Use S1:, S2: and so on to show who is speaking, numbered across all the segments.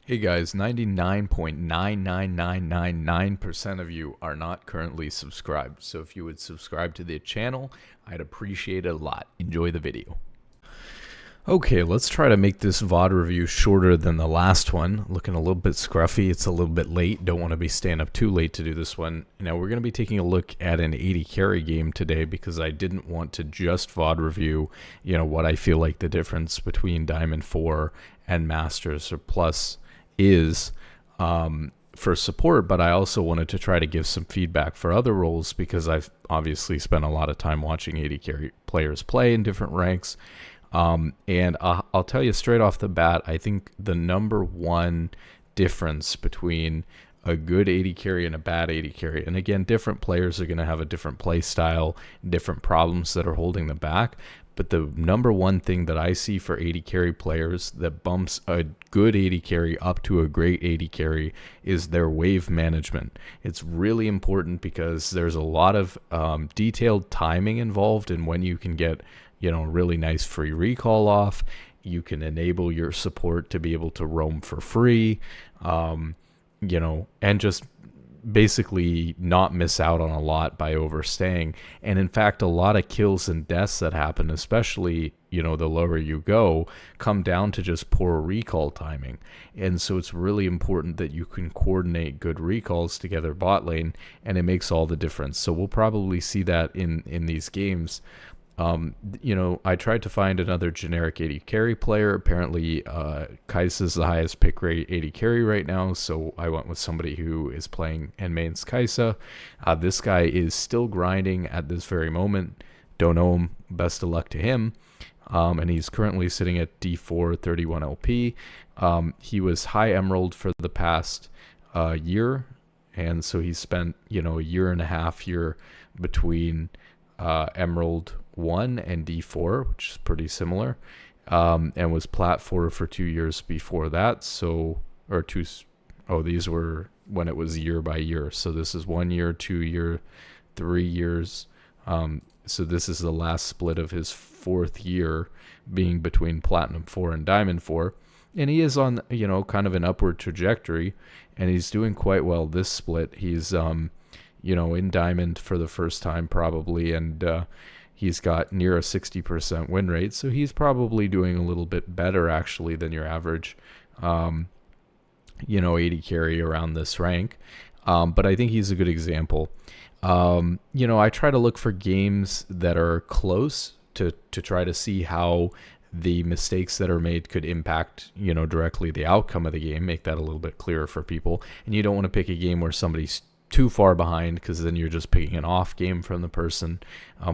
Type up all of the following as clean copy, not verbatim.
S1: Hey guys, 99.99999% of you are not currently subscribed. So if you would subscribe to the channel, I'd appreciate it a lot. Enjoy the video. Okay, let's try to make this VOD review shorter than the last one. Looking a little bit scruffy. It's a little bit late. Don't want to be staying up too late to do this one. Now, we're going to be taking a look at an 80 carry game today because I didn't want to just VOD review, what I feel like the difference between Diamond 4 and Masters or Plus is for support, but I also wanted to try to give some feedback for other roles because I've obviously spent a lot of time watching 80 carry players play in different ranks. And I'll tell you straight off the bat, I think the number one difference between a good 80 carry and a bad 80 carry, and again, different players are going to have a different play style, different problems that are holding them back. But the number one thing that I see for 80 carry players that bumps a good 80 carry up to a great 80 carry is their wave management. It's really important because there's a lot of detailed timing involved in when you can get really nice free recall off. You can enable your support to be able to roam for free, and just basically not miss out on a lot by overstaying. And in fact, a lot of kills and deaths that happen, especially, the lower you go, come down to just poor recall timing. And so it's really important that you can coordinate good recalls together bot lane, and it makes all the difference. So we'll probably see that in these games. I tried to find another generic 80 carry player. Apparently, Kaisa is the highest pick rate 80 carry right now, so I went with somebody who is playing and mains Kaisa. This guy is still grinding at this very moment. Don't know him. Best of luck to him. And he's currently sitting at D4 31 LP. He was high emerald for the past year, and so he spent a year and a half here between Emerald 1 and D4, which is pretty similar, and was Plat 4 for 2 years before that. These were when it was year by year. So this is 1 year, 2 year, 3 years. So this is the last split of his fourth year being between Platinum 4 and Diamond 4. And he is on, kind of an upward trajectory, and he's doing quite well this split. He's, in Diamond for the first time probably, and he's got near a 60% win rate, so he's probably doing a little bit better actually than your average 80 carry around this rank. But I think he's a good example. I try to look for games that are close to try to see how the mistakes that are made could impact, directly the outcome of the game, make that a little bit clearer for people. And you don't want to pick a game where somebody's too far behind, because then you're just picking an off game from the person,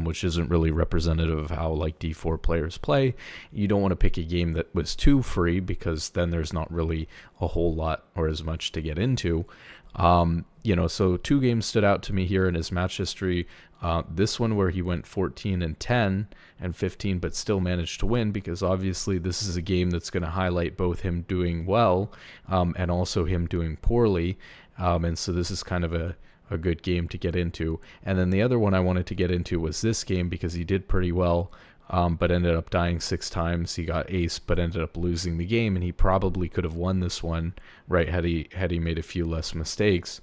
S1: which isn't really representative of how like D4 players play. You don't want to pick a game that was too free, because then there's not really a whole lot or as much to get into. So two games stood out to me here in his match history. This one where he went 14 and 10 and 15, but still managed to win, because obviously this is a game that's going to highlight both him doing well and also him doing poorly. And so this is kind of a good game to get into. And then the other one I wanted to get into was this game, because he did pretty well, but ended up dying 6 times. He got ace, but ended up losing the game, and he probably could have won this one, right, had he made a few less mistakes.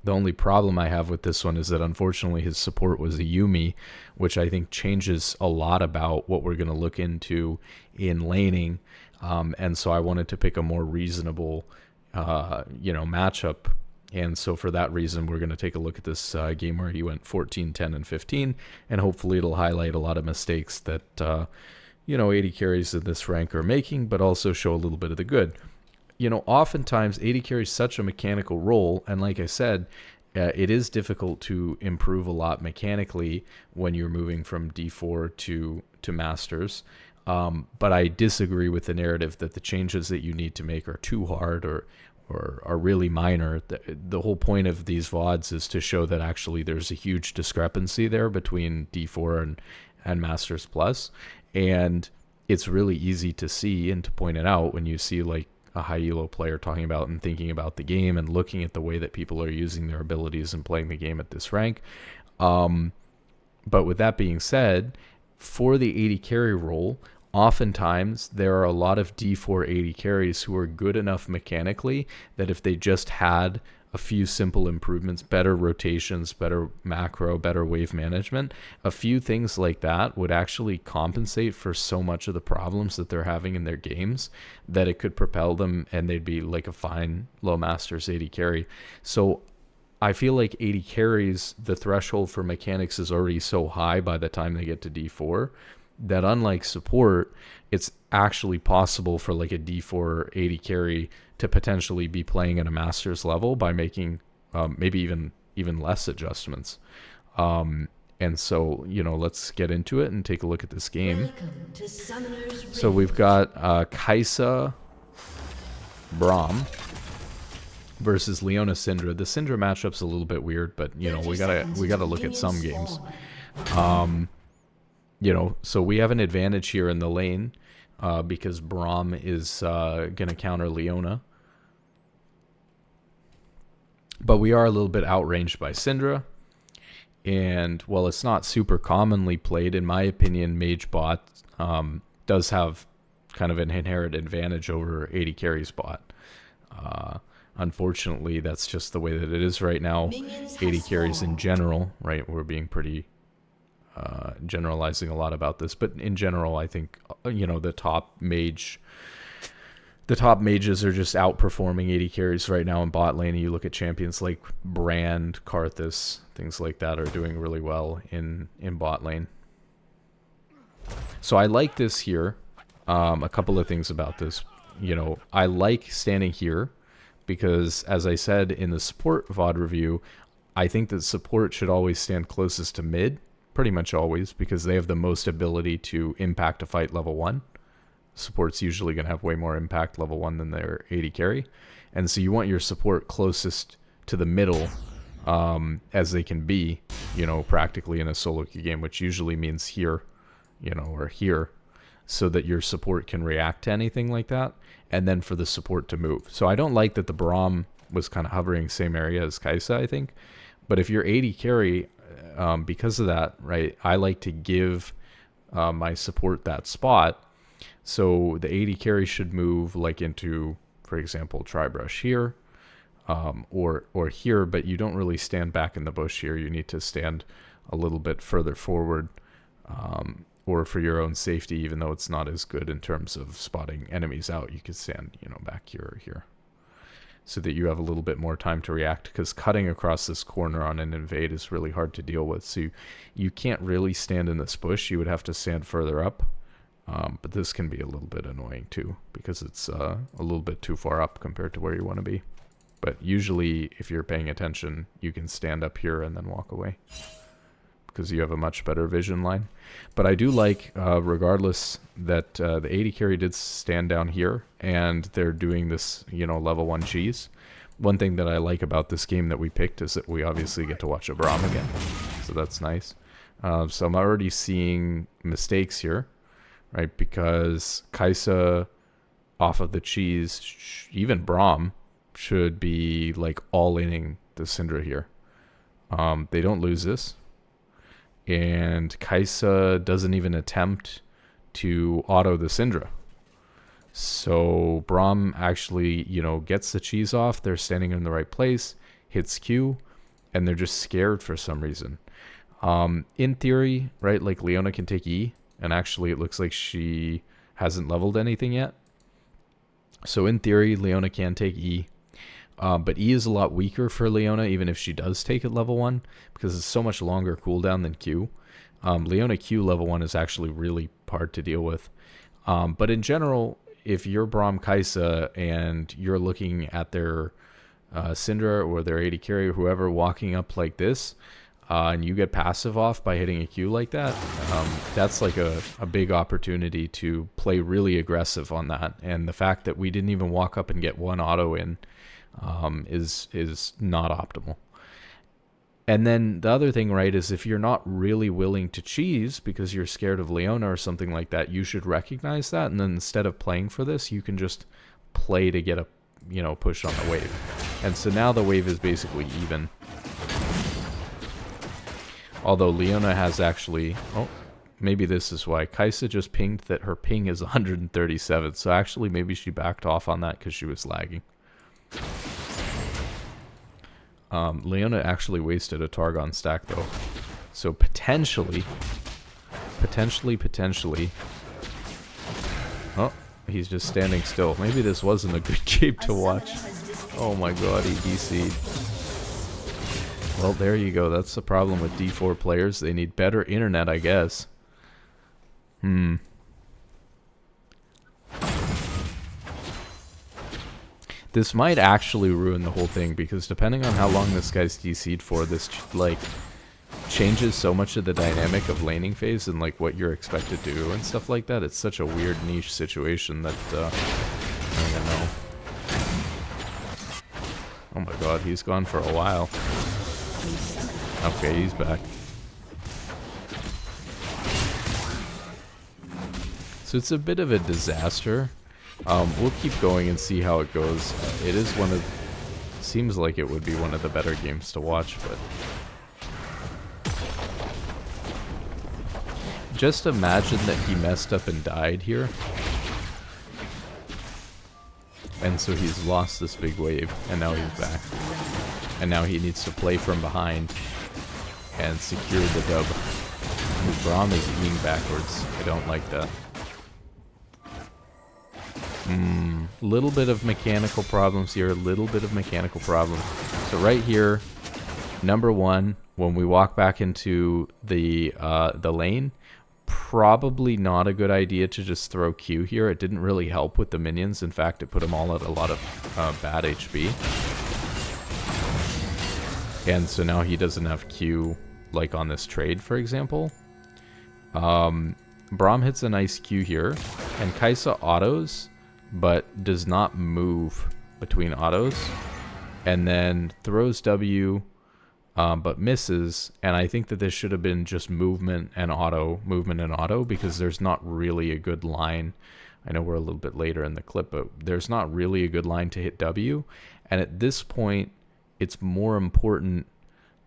S1: The only problem I have with this one is that unfortunately his support was a Yumi, which I think changes a lot about what we're going to look into in laning. And so I wanted to pick a more reasonable matchup. And so for that reason, we're going to take a look at this game where he went 14, 10, and 15, and hopefully it'll highlight a lot of mistakes that, 80 carries in this rank are making, but also show a little bit of the good. Oftentimes 80 carry is such a mechanical role, and like I said, it is difficult to improve a lot mechanically when you're moving from D4 to Masters. But I disagree with the narrative that the changes that you need to make are too hard or are really minor. The whole point of these VODs is to show that actually there's a huge discrepancy there between D4 and Masters Plus, and it's really easy to see and to point it out when you see like a high elo player talking about and thinking about the game and looking at the way that people are using their abilities and playing the game at this rank. But with that being said, for the 80 carry role, oftentimes there are a lot of D4 AD carries who are good enough mechanically that if they just had a few simple improvements, better rotations, better macro, better wave management, a few things like that would actually compensate for so much of the problems that they're having in their games that it could propel them and they'd be like a fine low masters AD carry. So I feel like AD carries, the threshold for mechanics is already so high by the time they get to D4 that unlike support, it's actually possible for like a D4 AD carry to potentially be playing at a master's level by making maybe even less adjustments. And so, you know, let's get into it and take a look at this game. So we've got Kaisa Braum versus Leona Syndra. The Syndra matchup's a little bit weird, but you know, we gotta look at some games. You know, so we have an advantage here in the lane because Braum is going to counter Leona. But we are a little bit outranged by Syndra. And while it's not super commonly played, in my opinion, Mage bot does have kind of an inherent advantage over AD carries bot. Unfortunately, that's just the way that it is right now. AD carries in general, right? We're being pretty generalizing a lot about this, but in general, I think, you know, the top mages are just outperforming AD carries right now in bot lane. You look at champions like Brand, Karthus, things like that are doing really well in bot lane. So I like this here. A couple of things about this. You know, I like standing here because, as I said in the support VOD review, I think that support should always stand closest to mid. Pretty much always, because they have the most ability to impact a fight level 1. Support's usually going to have way more impact level 1 than their AD carry. And so you want your support closest to the middle as they can be, you know, practically in a solo queue game, which usually means here, you know, or here, so that your support can react to anything like that, and then for the support to move. So I don't like that the Braum was kind of hovering same area as Kaisa, I think. But if you're AD carry, because of that, right, I like to give my support that spot. So the AD carry should move like into, for example, Tribrush here, or here, but you don't really stand back in the bush here. You need to stand a little bit further forward, or for your own safety, even though it's not as good in terms of spotting enemies out, you could stand, you know, back here or here, so that you have a little bit more time to react, because cutting across this corner on an invade is really hard to deal with. So you can't really stand in this bush. You would have to stand further up. But this can be a little bit annoying too, because it's a little bit too far up compared to where you want to be. But usually, if you're paying attention, you can stand up here and then walk away, because you have a much better vision line. But I do like, regardless, that the AD carry did stand down here, and they're doing this, you know, level 1 cheese. One thing that I like about this game that we picked is that we obviously get to watch a Braum again, so that's nice. So I'm already seeing mistakes here, right? Because Kaisa, off of the cheese, even Braum, should be like all-inning the Syndra here. They don't lose this. And Kaisa doesn't even attempt to auto the Syndra. So Braum actually, you know, gets the cheese off. They're standing in the right place, hits Q, and they're just scared for some reason. In theory, right, like Leona can take E, and actually it looks like she hasn't leveled anything yet. So in theory, Leona can take E. But E is a lot weaker for Leona, even if she does take it level 1, because it's so much longer cooldown than Q. Leona Q level 1 is actually really hard to deal with. But in general, if you're Braum Kaisa and you're looking at their Syndra or their AD carry or whoever walking up like this, and you get passive off by hitting a Q like that, that's like a big opportunity to play really aggressive on that. And the fact that we didn't even walk up and get one auto in is not optimal. And then the other thing, right, is if you're not really willing to cheese because you're scared of Leona or something like that, you should recognize that. And then instead of playing for this, you can just play to get a, you know, push on the wave. And so now the wave is basically even. Although Leona has actually, oh, maybe this is why. Kaisa just pinged that her ping is 137. So actually maybe she backed off on that because she was lagging. Leona actually wasted a Targon stack though. So potentially. Oh, he's just standing still. Maybe this wasn't a good game to watch. Oh my god, he DC'd. Well, there you go. That's the problem with D4 players. They need better internet, I guess. This might actually ruin the whole thing, because depending on how long this guy's DC'd for, this, like, changes so much of the dynamic of laning phase and, like, what you're expected to do and stuff like that. It's such a weird niche situation that, I don't even know. Oh my god, he's gone for a while. Okay, he's back. So it's a bit of a disaster. We'll keep going and see how it goes. It is one of... Seems like it would be one of the better games to watch, but... Just imagine that he messed up and died here. And so he's lost this big wave, and now he's back. And now he needs to play from behind and secure the dub. And Braum is eating backwards. I don't like that. Little bit of mechanical problems here, So right here, number one, when we walk back into the lane, probably not a good idea to just throw Q here. It didn't really help with the minions. In fact, it put them all at a lot of bad HP. And so now he doesn't have Q, like on this trade, for example. Braum hits a nice Q here, and Kaisa autos, but does not move between autos, and then throws W, but misses. And I think that this should have been just movement and auto, because there's not really a good line. I know we're a little bit later in the clip, but there's not really a good line to hit W. And at this point, it's more important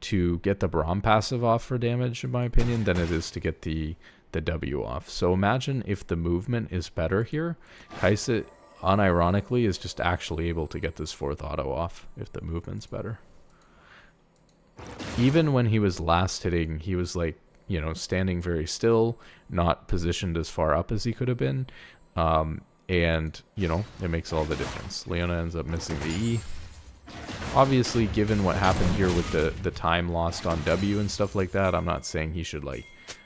S1: to get the Braum passive off for damage, in my opinion, than it is to get the W off. So imagine if the movement is better here. Kaisa, unironically, is just actually able to get this fourth auto off if the movement's better. Even when he was last hitting, he was like, you know, standing very still, not positioned as far up as he could have been. And, you know, it makes all the difference. Leona ends up missing the E. Obviously, given what happened here with the time lost on W and stuff like that, I'm not saying he should, like,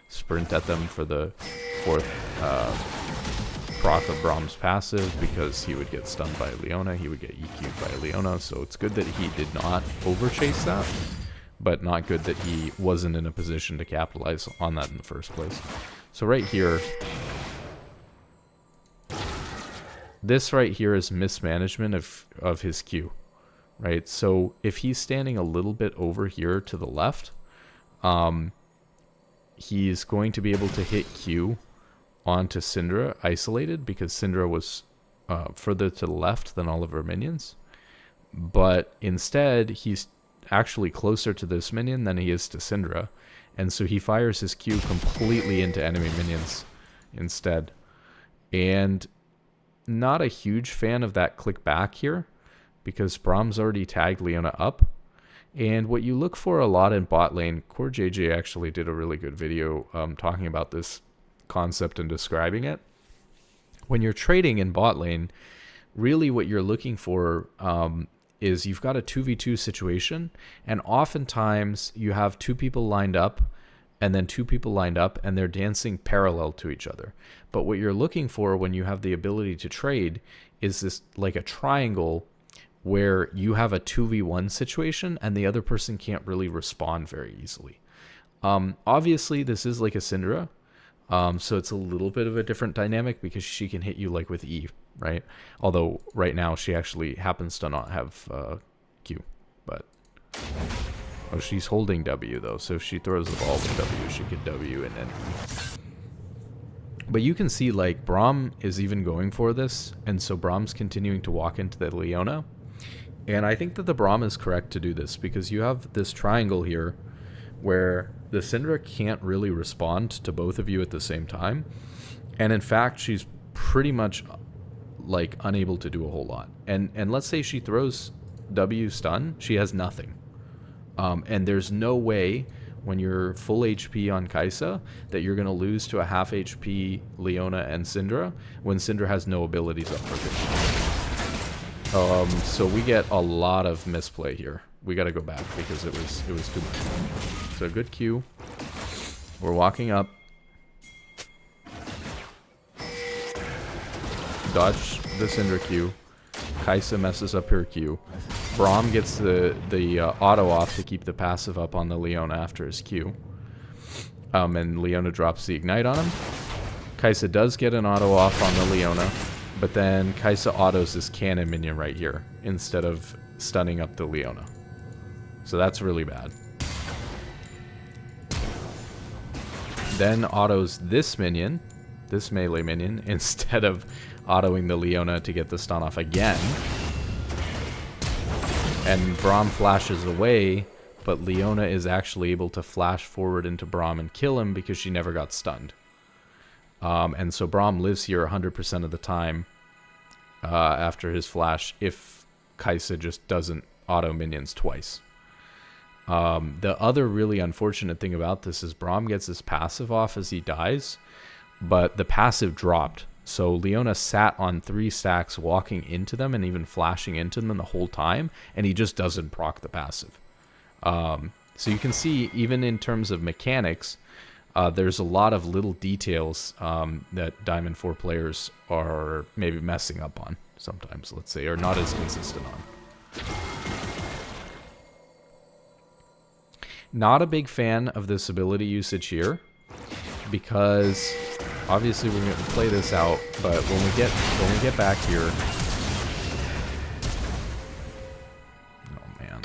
S1: sprint at them for the fourth proc of Braum's passive, because he would get stunned by Leona, he would get EQ'd by Leona, so it's good that he did not overchase that, but not good that he wasn't in a position to capitalize on that in the first place. So right here, this right here is mismanagement of his Q, right? So if he's standing a little bit over here to the left, he's going to be able to hit Q onto Syndra isolated, because Syndra was further to the left than all of her minions. But instead, he's actually closer to this minion than he is to Syndra. And so he fires his Q completely into enemy minions instead. And not a huge fan of that click back here, because Braum's already tagged Leona up. And what you look for a lot in bot lane, Core JJ actually did a really good video talking about this concept and describing it. When you're trading in bot lane, really what you're looking for is you've got a 2v2 situation, and oftentimes you have two people lined up, and then two people lined up, and they're dancing parallel to each other. But what you're looking for when you have the ability to trade is this, like a triangle, where you have a 2v1 situation and the other person can't really respond very easily. Obviously, this is like a Syndra, so it's a little bit of a different dynamic, because she can hit you like with E, right? Although right now she actually happens to not have Q, but... Oh, she's holding W though, so if she throws the ball with W, she can W and then E. But you can see, like, Braum is even going for this, and so Braum's continuing to walk into the Leona. And I think that the Braum is correct to do this, because you have this triangle here where the Syndra can't really respond to both of you at the same time. And in fact, she's pretty much like unable to do a whole lot. And let's say she throws W stun, she has nothing. And there's no way when you're full HP on Kaisa that you're going to lose to a half HP Leona and Syndra when Syndra has no abilities up for 50. So we get a lot of misplay here. We got to go back because it was too much. So good Q. We're walking up. Dodge the Syndra Q. Kaisa messes up her Q. Braum gets the auto off to keep the passive up on the Leona after his Q. And Leona drops the ignite on him. Kaisa does get an auto off on the Leona, but then Kaisa autos this cannon minion right here instead of stunning up the Leona. So that's really bad. Then autos this minion, this melee minion, instead of autoing the Leona to get the stun off again. And Braum flashes away, but Leona is actually able to flash forward into Braum and kill him because she never got stunned. And so Braum lives here 100% of the time after his flash if Kaisa just doesn't auto minions twice. The other really unfortunate thing about this is Braum gets his passive off as he dies, but the passive dropped. So Leona sat on 3 stacks walking into them and even flashing into them the whole time, and he just doesn't proc the passive. So you can see, even in terms of mechanics, there's a lot of little details that Diamond 4 players are maybe messing up on sometimes, let's say, or not as consistent on. Not a big fan of this ability usage here, because obviously we're going to play this out, but when we get back here, oh man.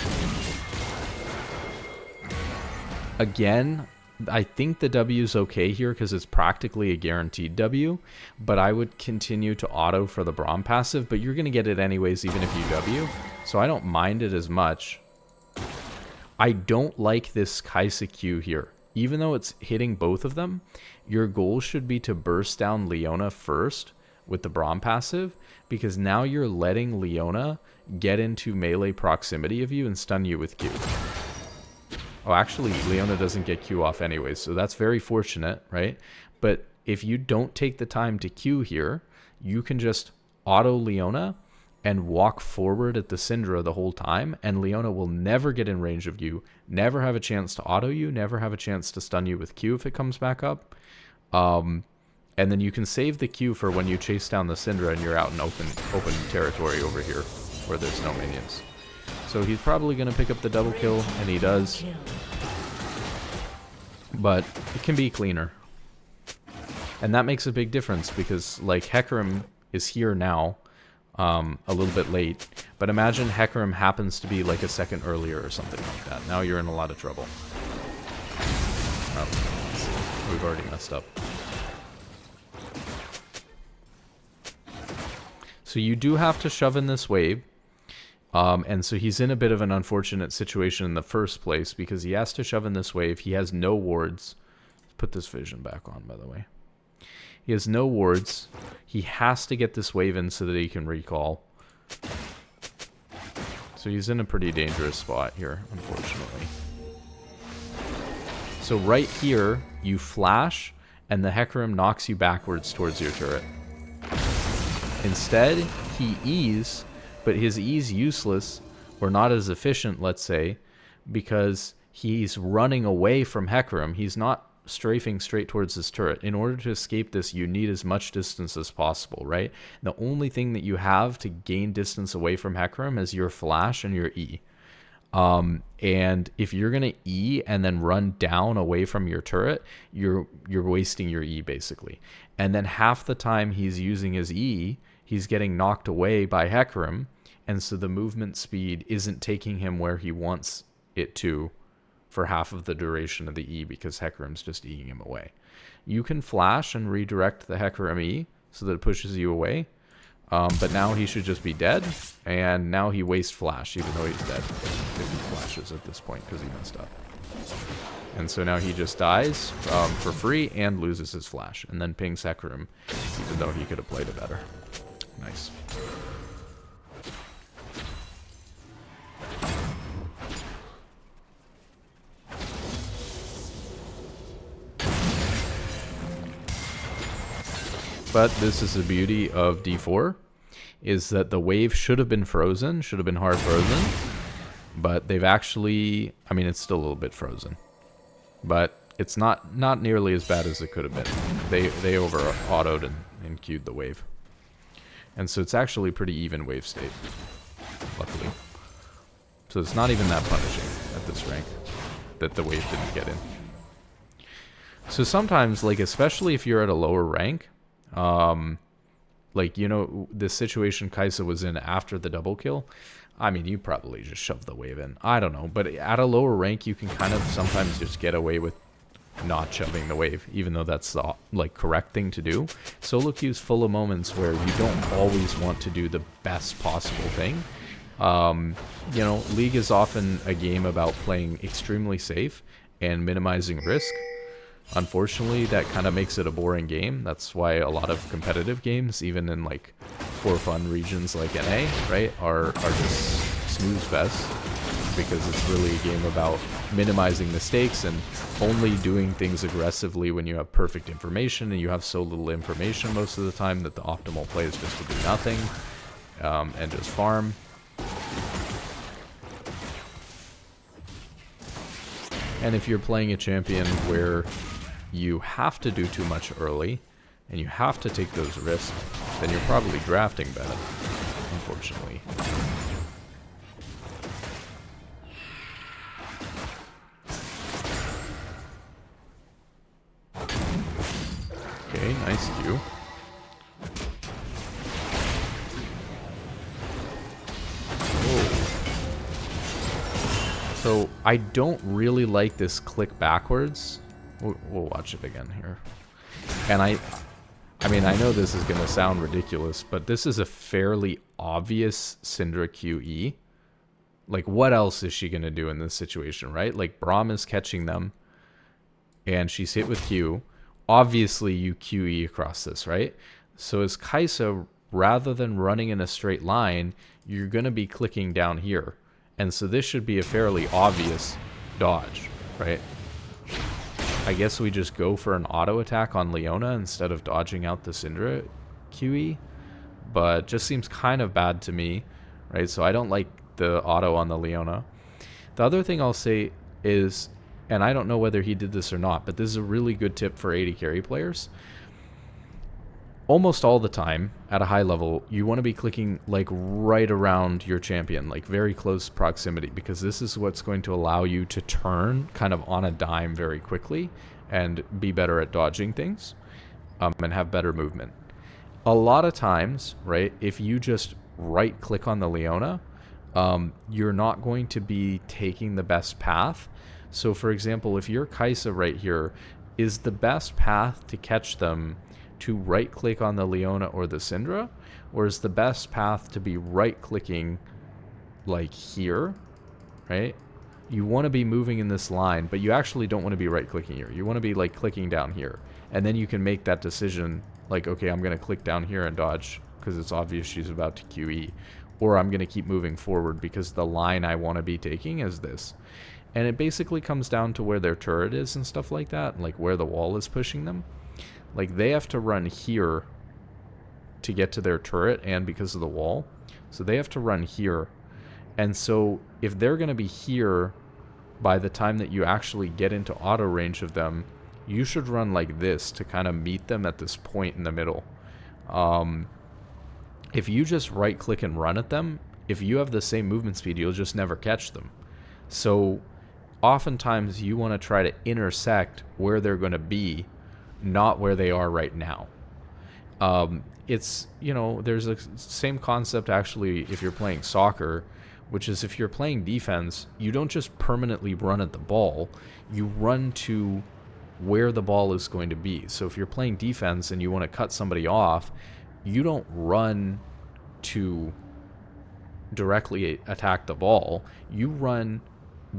S1: Again, I think the W is okay here because it's practically a guaranteed W, but I would continue to auto for the Braum passive, but you're going to get it anyways even if you W, so I don't mind it as much. I don't like this Kaisa Q here. Even though it's hitting both of them, your goal should be to burst down Leona first with the Braum passive, because now you're letting Leona get into melee proximity of you and stun you with Q. Oh, actually, Leona doesn't get Q off anyways, so that's very fortunate, right? But if you don't take the time to Q here, you can just auto Leona and walk forward at the Syndra the whole time, and Leona will never get in range of you, never have a chance to auto you, never have a chance to stun you with Q if it comes back up. And then you can save the Q for when you chase down the Syndra and you're out in open territory over here where there's no minions. So he's probably going to pick up the double kill, and he does. But it can be cleaner. And that makes a big difference because, like, Hecarim is here now, a little bit late. But imagine Hecarim happens to be like a second earlier or something like that. Now you're in a lot of trouble. Oh, we've already messed up. So you do have to shove in this wave. And so he's in a bit of an unfortunate situation in the first place because he has to shove in this wave. He has no wards. Let's put this vision back on, by the way. He has no wards. He has to get this wave in so that he can recall. So he's in a pretty dangerous spot here, unfortunately. So right here, you flash, and the Hecarim knocks you backwards towards your turret. Instead, he E's, but his E's useless, or not as efficient, let's say, because he's running away from Hecarim. He's not strafing straight towards his turret. In order to escape this, you need as much distance as possible, right? The only thing that you have to gain distance away from Hecarim is your flash and your E. And if you're gonna E and then run down away from your turret, you're wasting your E basically. And then half the time he's using his E, he's getting knocked away by Hecarim, and so the movement speed isn't taking him where he wants it to for half of the duration of the E because Hecarim's just E'ing him away. You can flash and redirect the Hecarim E so that it pushes you away, but now he should just be dead, and now he wastes flash even though he's dead if he flashes at this point because he messed up. And so now he just dies for free and loses his flash. And then pings Hecarim, even though he could have played it better. Nice. But this is the beauty of D4, is that the wave should have been frozen, should have been hard frozen. But they've actually, I mean, it's still a little bit frozen. But it's not nearly as bad as it could have been. They over-autoed and queued the wave. And so it's actually pretty even wave state, luckily. So it's not even that punishing at this rank that the wave didn't get in. So sometimes, like, especially if you're at a lower rank, like, you know, this situation Kaisa was in after the double kill, I mean, you probably just shove the wave in. I don't know, but at a lower rank, you can kind of sometimes just get away with not shoving the wave, even though that's the, like, correct thing to do. Solo queue's full of moments where you don't always want to do the best possible thing. You know, League is often a game about playing extremely safe and minimizing risk. Unfortunately, that kind of makes it a boring game. That's why a lot of competitive games, even in like for fun regions like NA, right, are just snooze fest, because it's really a game about minimizing mistakes and only doing things aggressively when you have perfect information, and you have so little information most of the time that the optimal play is just to do nothing and just farm. And if you're playing a champion where you have to do too much early and you have to take those risks, then you're probably drafting bad, unfortunately. Okay, nice Q. So I don't really like this click backwards. We'll watch it again here. And I mean, I know this is going to sound ridiculous, but this is a fairly obvious Syndra QE. Like, what else is she going to do in this situation, right? Like, Braum is catching them, and she's hit with Q. Obviously, you QE across this, right? So as Kaisa, rather than running in a straight line, you're going to be clicking down here. And so this should be a fairly obvious dodge, right? I guess we just go for an auto attack on Leona instead of dodging out the Syndra QE, but just seems kind of bad to me, right? So I don't like the auto on the Leona. The other thing I'll say is, and I don't know whether he did this or not, but this is a really good tip for AD carry players. Almost all the time, at a high level, you want to be clicking like right around your champion, like very close proximity, because this is what's going to allow you to turn kind of on a dime very quickly and be better at dodging things and have better movement. A lot of times, right, if you just right click on the Leona, you're not going to be taking the best path. So for example, if you're Kaisa right here, is the best path to catch them to right click on the Leona or the Syndra, or is the best path to be right clicking like here, right? You want to be moving in this line, but you actually don't want to be right clicking here. You want to be like clicking down here, and then you can make that decision like, okay, I'm going to click down here and dodge because it's obvious she's about to QE, or I'm going to keep moving forward because the line I want to be taking is this. And it basically comes down to where their turret is and stuff like that, and like where the wall is pushing them. Like, they have to run here to get to their turret, and because of the wall. So they have to run here. And so if they're going to be here by the time that you actually get into auto range of them, you should run like this to kind of meet them at this point in the middle. If you just right click and run at them, if you have the same movement speed, you'll just never catch them. So oftentimes you want to try to intersect where they're going to be, not where they are right now. It's, you know, there's a same concept actually if you're playing soccer, which is if you're playing defense, you don't just permanently run at the ball, you run to where the ball is going to be. So if you're playing defense and you want to cut somebody off, you don't run to directly attack the ball, you run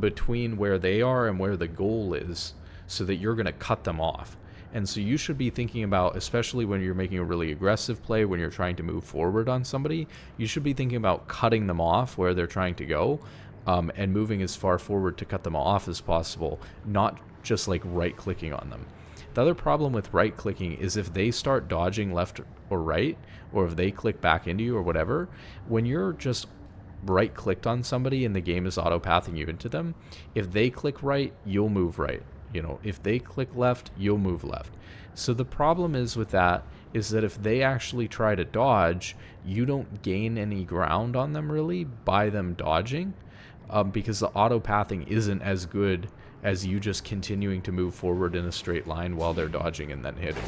S1: between where they are and where the goal is, so that you're going to cut them off. And so you should be thinking about, especially when you're making a really aggressive play, when you're trying to move forward on somebody, you should be thinking about cutting them off where they're trying to go, and moving as far forward to cut them off as possible, not just like right-clicking on them. The other problem with right-clicking is if they start dodging left or right, or if they click back into you or whatever, when you're just right-clicked on somebody and the game is auto-pathing you into them, if they click right, you'll move right. You know, if they click left, you'll move left. So the problem is with that is that if they actually try to dodge, you don't gain any ground on them really by them dodging, because the auto-pathing isn't as good as you just continuing to move forward in a straight line while they're dodging and then hitting.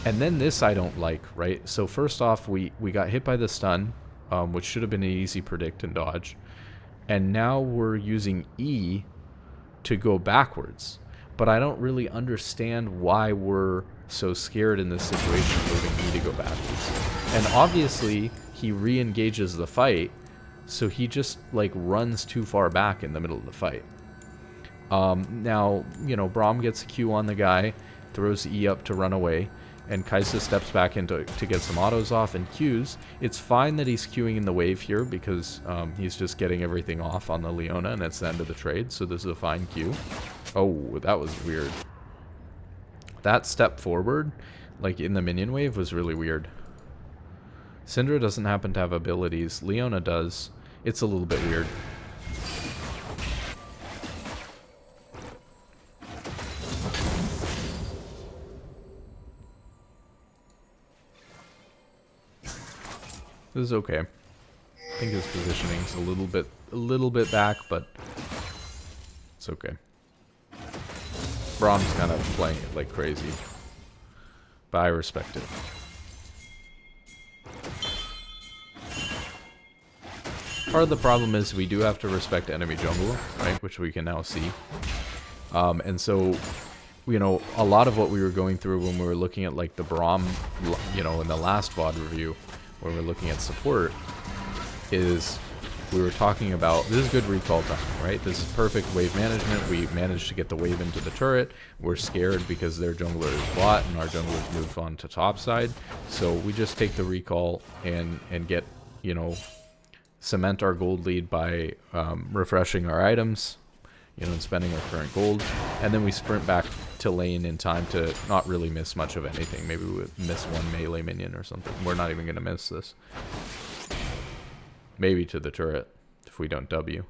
S1: And then this I don't like, right? So first off, we got hit by the stun, which should have been an easy predict and dodge. And now we're using E to go backwards. But I don't really understand why we're so scared in this situation moving E to go backwards. And obviously, he re-engages the fight, so he just, like, runs too far back in the middle of the fight. Now, you know, Braum gets a Q on the guy, throws E up to run away, and Kaisa steps back in to get some autos off and Qs. It's fine that he's queuing in the wave here because he's just getting everything off on the Leona, and it's the end of the trade, so this is a fine Q. Oh, that was weird. That step forward, like in the minion wave, was really weird. Syndra doesn't happen to have abilities. Leona does. It's a little bit weird. This is okay. I think his positioning's a little bit back, but it's okay. Braum's kind of playing it like crazy, but I respect it. Part of the problem is we do have to respect enemy jungle, right? Which we can now see. And so, you know, a lot of what we were going through when we were looking at like the Braum, you know, in the last VOD review, when we're looking at support, is we were talking about, this is good recall time, right? This is perfect wave management. We managed to get the wave into the turret. We're scared because their jungler is bot and our jungler's moved on to top side. So we just take the recall and get, you know, cement our gold lead by refreshing our items, you know, and spending our current gold. And then we sprint back to lane in time to not really miss much of anything. Maybe we would miss one melee minion or something. We're not even going to miss this. Maybe to the turret if we don't W.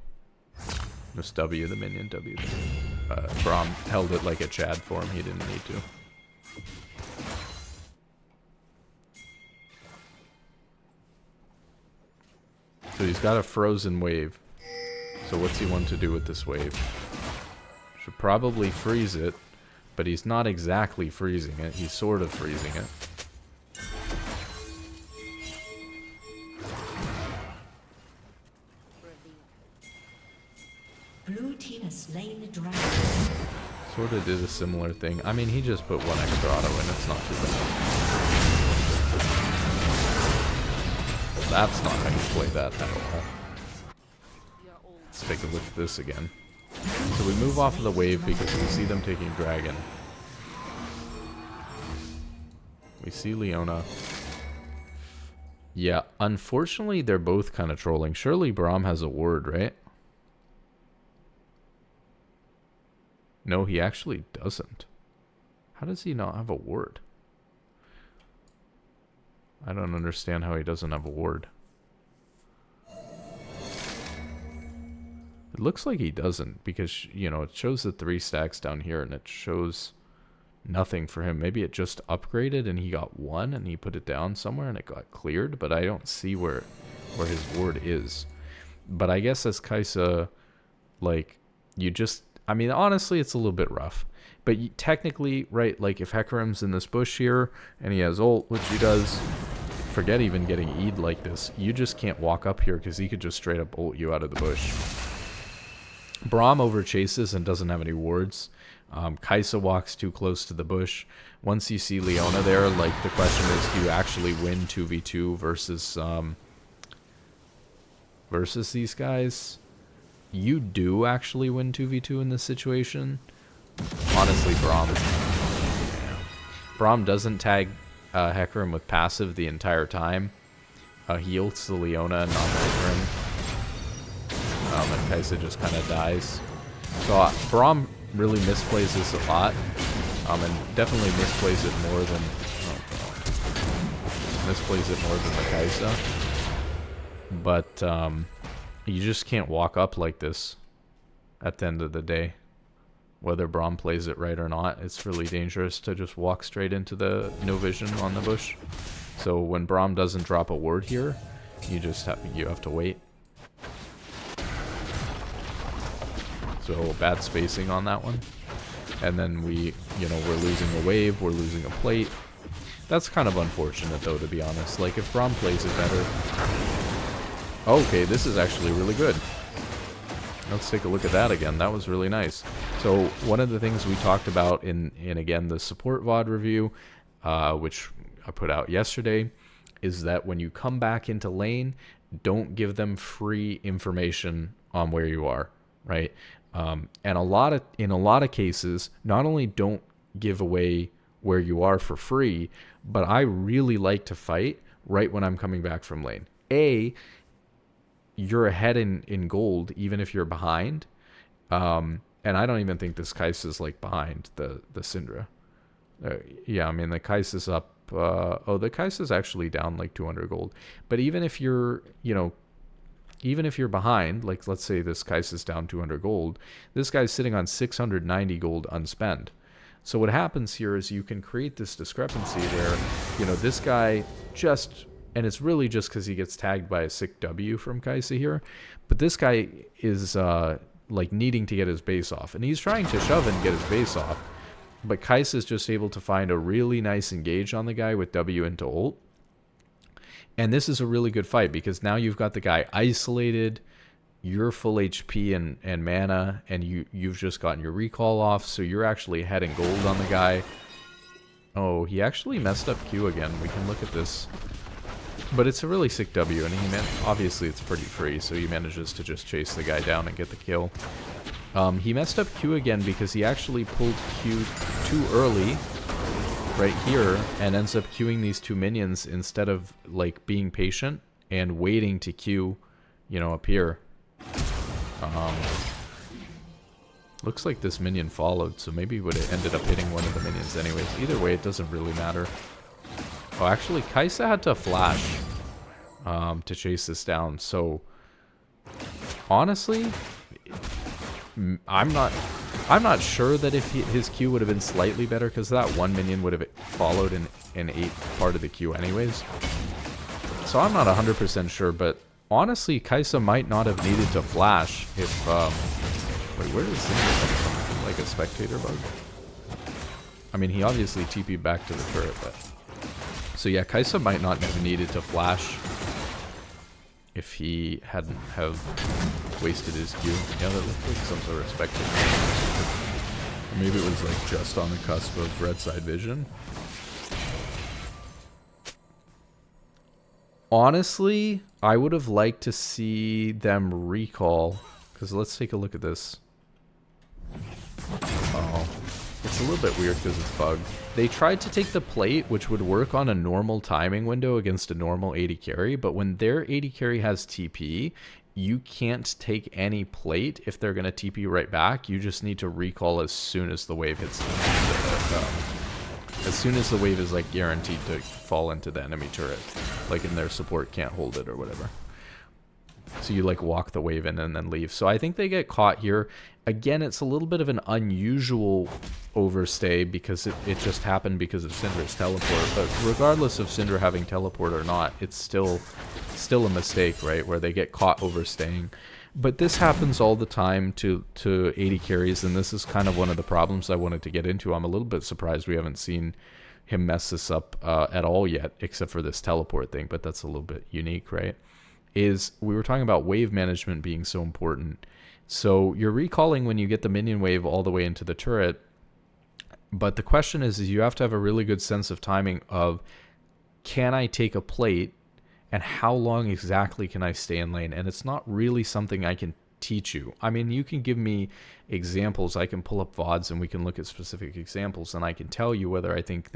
S1: Just W the minion, W the Braum held it like a Chad for him. He didn't need to. So he's got a frozen wave. So what's he want to do with this wave? Should probably freeze it, but he's not exactly freezing it. He's sort of freezing it.
S2: Blue team has slain the dragon.
S1: Sort of did a similar thing. I mean, he just put one extra auto in. It's not too bad. That's not how you play that at all. Let's take a look at this again. So we move off of the wave because we see them taking dragon. We see Leona. Yeah, unfortunately, they're both kind of trolling. Surely Braum has a ward, right? No, he actually doesn't. How does he not have a ward? I don't understand how he doesn't have a ward. It looks like he doesn't because, you know, it shows the 3 stacks down here and it shows nothing for him. Maybe it just upgraded and he got 1 and he put it down somewhere and it got cleared, but I don't see where his ward is. But I guess as Kaisa, like, you just... I mean, honestly, it's a little bit rough. But you, technically, right, like if Hecarim's in this bush here and he has ult, which he does, forget even getting E'd like this. You just can't walk up here because he could just straight up ult you out of the bush. Braum over chases and doesn't have any wards. Kaisa walks too close to the bush. Once you see Leona there, like the question is, do you actually win 2v2 versus these guys? you do actually win 2v2 in this situation. Honestly, Braum doesn't tag Hecarim with passive the entire time. He ults the Leona and not Hecarim. And Kaisa just kind of dies. So Braum really misplays this a lot. And definitely misplays it more than... misplays it more than the Kaisa. But you just can't walk up like this at the end of the day. Whether Braum plays it right or not, it's really dangerous to just walk straight into the no vision on the bush. So when Braum doesn't drop a ward here, you have to wait. So bad spacing on that one. And then we're losing a wave, we're losing a plate. That's kind of unfortunate though, to be honest. Like if Braum plays it better. Okay, this is actually really good. Let's take a look at that again. That was really nice. So one of the things we talked about in again the support VOD review, which I put out yesterday, is that when you come back into lane, don't give them free information on where you are, right? And in a lot of cases, not only don't give away where you are for free, but I really like to fight right when I'm coming back from lane. You're ahead in gold, even if you're behind. And I don't even think this Kai'Sa's like behind the Syndra. Yeah, I mean, the Kai'Sa's up. The Kai'Sa's actually down like 200 gold. But even if you're, even if you're behind, like let's say this Kai'Sa's down 200 gold, this guy's sitting on 690 gold unspent. So what happens here is you can create this discrepancy where, this guy just... And it's really just because he gets tagged by a sick W from Kaisa here. But this guy is like needing to get his base off. And he's trying to shove and get his base off. But Kaisa is just able to find a really nice engage on the guy with W into ult. And this is a really good fight because now you've got the guy isolated. You're full HP and mana. And you've just gotten your recall off. So you're actually ahead in gold on the guy. Oh, he actually messed up Q again. We can look at this. But it's a really sick W, and obviously it's pretty free, so he manages to just chase the guy down and get the kill. He messed up Q again because he actually pulled Q too early right here and ends up queuing these two minions instead of like being patient and waiting to Q, up here. Looks like this minion followed, so maybe he would have ended up hitting one of the minions anyways. Either way, it doesn't really matter. Oh, actually, Kaisa had to flash to chase this down. So, honestly, I'm not sure that if his Q would have been slightly better, because that one minion would have followed and ate part of the Q anyways. So I'm not 100% sure, but honestly, Kaisa might not have needed to flash if... wait, where does this come from? Like a spectator bug? I mean, he obviously TP'd back to the turret, but... So yeah, Kaisa might not have needed to flash if he hadn't have wasted his Q. Yeah, that looks like some sort of spectator. Or maybe it was like just on the cusp of red side vision. Honestly, I would have liked to see them recall, because let's take a look at this. Oh, it's a little bit weird because it's bugged. They tried to take the plate, which would work on a normal timing window against a normal 80 carry, but when their 80 carry has TP, you can't take any plate if they're going to TP right back. You just need to recall as soon as the wave hits as soon as the wave is like guaranteed to fall into the enemy turret, like in their support can't hold it or whatever. So you like walk the wave in and then leave. So I think they get caught here. Again, it's a little bit of an unusual overstay because it just happened because of Syndra's teleport. But regardless of Syndra having teleport or not, it's still a mistake, right? Where they get caught overstaying. But this happens all the time to 80 carries, and this is kind of one of the problems I wanted to get into. I'm a little bit surprised we haven't seen him mess this up at all yet, except for this teleport thing, but that's a little bit unique, right? Is we were talking about wave management being so important. So you're recalling when you get the minion wave all the way into the turret, but the question is you have to have a really good sense of timing of, can I take a plate and how long exactly can I stay in lane? And it's not really something I can teach you. I mean, you can give me examples. I can pull up VODs and we can look at specific examples, and I can tell you whether I think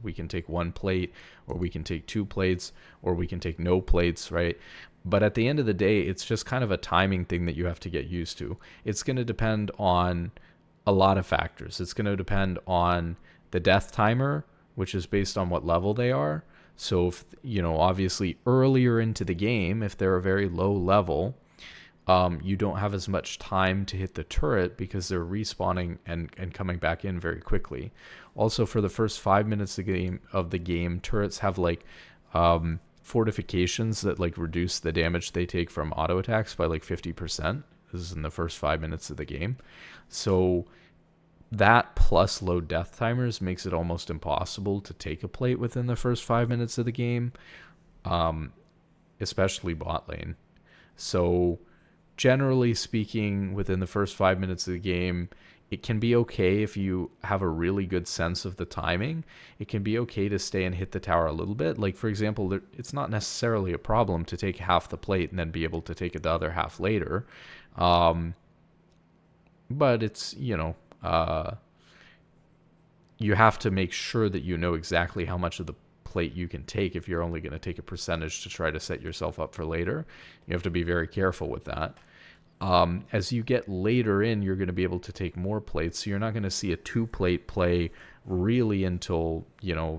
S1: we can take 1 plate, or we can take 2 plates, or we can take no plates, right? But at the end of the day, it's just kind of a timing thing that you have to get used to. It's going to depend on a lot of factors. It's going to depend on the death timer, which is based on what level they are. So if, obviously earlier into the game, if they're a very low level, you don't have as much time to hit the turret because they're respawning and coming back in very quickly. Also, for the first 5 minutes of the game, turrets have like fortifications that like reduce the damage they take from auto attacks by like 50%. This is in the first 5 minutes of the game. So that plus low death timers makes it almost impossible to take a plate within the first 5 minutes of the game, especially bot lane. So generally speaking, within the first 5 minutes of the game, it can be okay if you have a really good sense of the timing. It can be okay to stay and hit the tower a little bit. Like, for example, it's not necessarily a problem to take half the plate and then be able to take the other half later. But it's, you have to make sure that you know exactly how much of the plate you can take if you're only going to take a percentage to try to set yourself up for later. You have to be very careful with that. As you get later in, you're going to be able to take more plates, so you're not going to see a 2-plate play really until,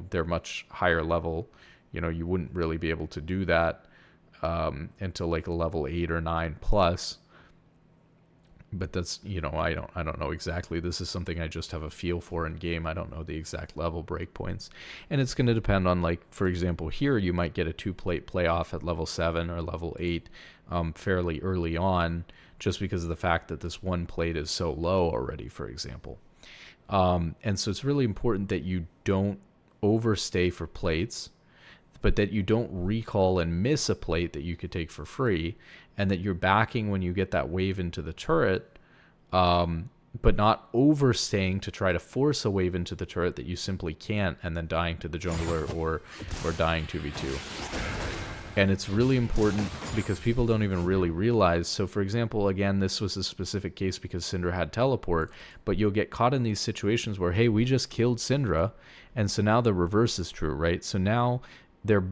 S1: they're much higher level. You wouldn't really be able to do that until like a level 8 or 9 plus. But that's, I don't know exactly. This is something I just have a feel for in game. I don't know the exact level breakpoints. And it's going to depend on, like, for example, here you might get a 2-plate playoff at level 7 or level 8 fairly early on, just because of the fact that this 1 plate is so low already, for example. And so it's really important that you don't overstay for plates, but that you don't recall and miss a plate that you could take for free, and that you're backing when you get that wave into the turret, but not overstaying to try to force a wave into the turret that you simply can't, and then dying to the jungler or dying 2v2. And it's really important because people don't even really realize. So, for example, again, this was a specific case because Syndra had teleport, but you'll get caught in these situations where, hey, we just killed Syndra, and so now the reverse is true, right? So now they're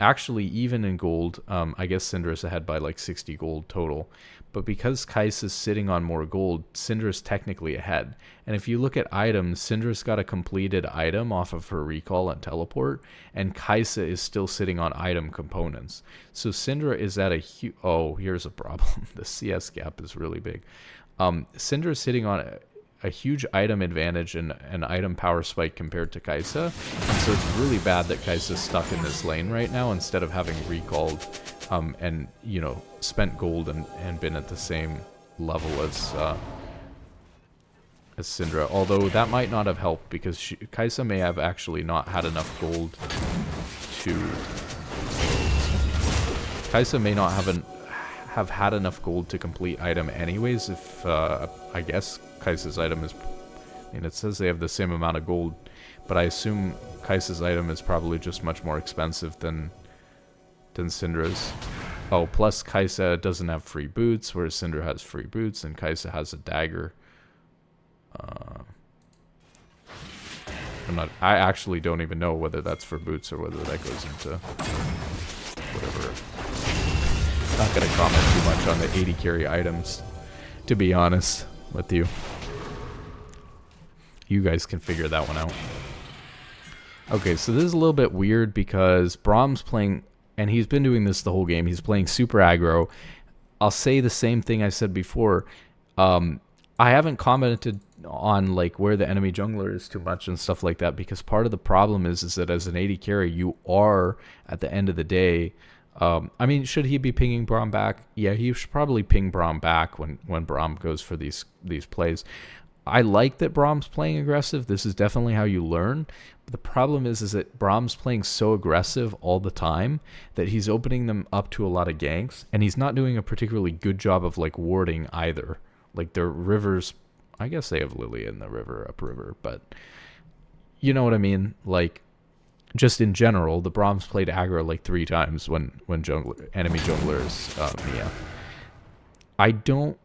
S1: actually even in gold. I guess Syndra's ahead by like 60 gold total, but because Kaisa's sitting on more gold, Syndra's technically ahead. And if you look at items, Syndra's got a completed item off of her recall and teleport, and Kaisa is still sitting on item components. So Syndra is at a here's a problem. The CS gap is really big. Syndra is sitting on a huge item advantage and an item power spike compared to Kaisa. And so it's really bad that Kaisa's stuck in this lane right now instead of having recalled and, spent gold and been at the same level as Syndra. Although that might not have helped because Kaisa may have actually not had enough gold to... Kaisa may not have had enough gold to complete item anyways if, I guess, Kaisa's item is... it says they have the same amount of gold, but I assume Kaisa's item is probably just much more expensive than Syndra's. Oh, plus Kaisa doesn't have free boots, whereas Syndra has free boots, and Kaisa has a dagger. I actually don't even know whether that's for boots or whether that goes into whatever. Not going to comment too much on the 80 carry items, to be honest with you. You guys can figure that one out. Okay, so this is a little bit weird because Braum's playing, and he's been doing this the whole game. He's playing super aggro. I'll say the same thing I said before. I haven't commented on like where the enemy jungler is too much and stuff like that because part of the problem is that as an 80 carry, you are at the end of the day. I mean, should he be pinging Braum back? Yeah, he should probably ping Braum back when Braum goes for these plays. I like that Braum's playing aggressive. This is definitely how you learn. But the problem is that Braum's playing so aggressive all the time that he's opening them up to a lot of ganks, and he's not doing a particularly good job of like warding either. Like their rivers, I guess they have Lily in the river, upriver, but you know what I mean? Like, just in general, the Braum's played aggro like 3 times when enemy jungler is Mia. I don't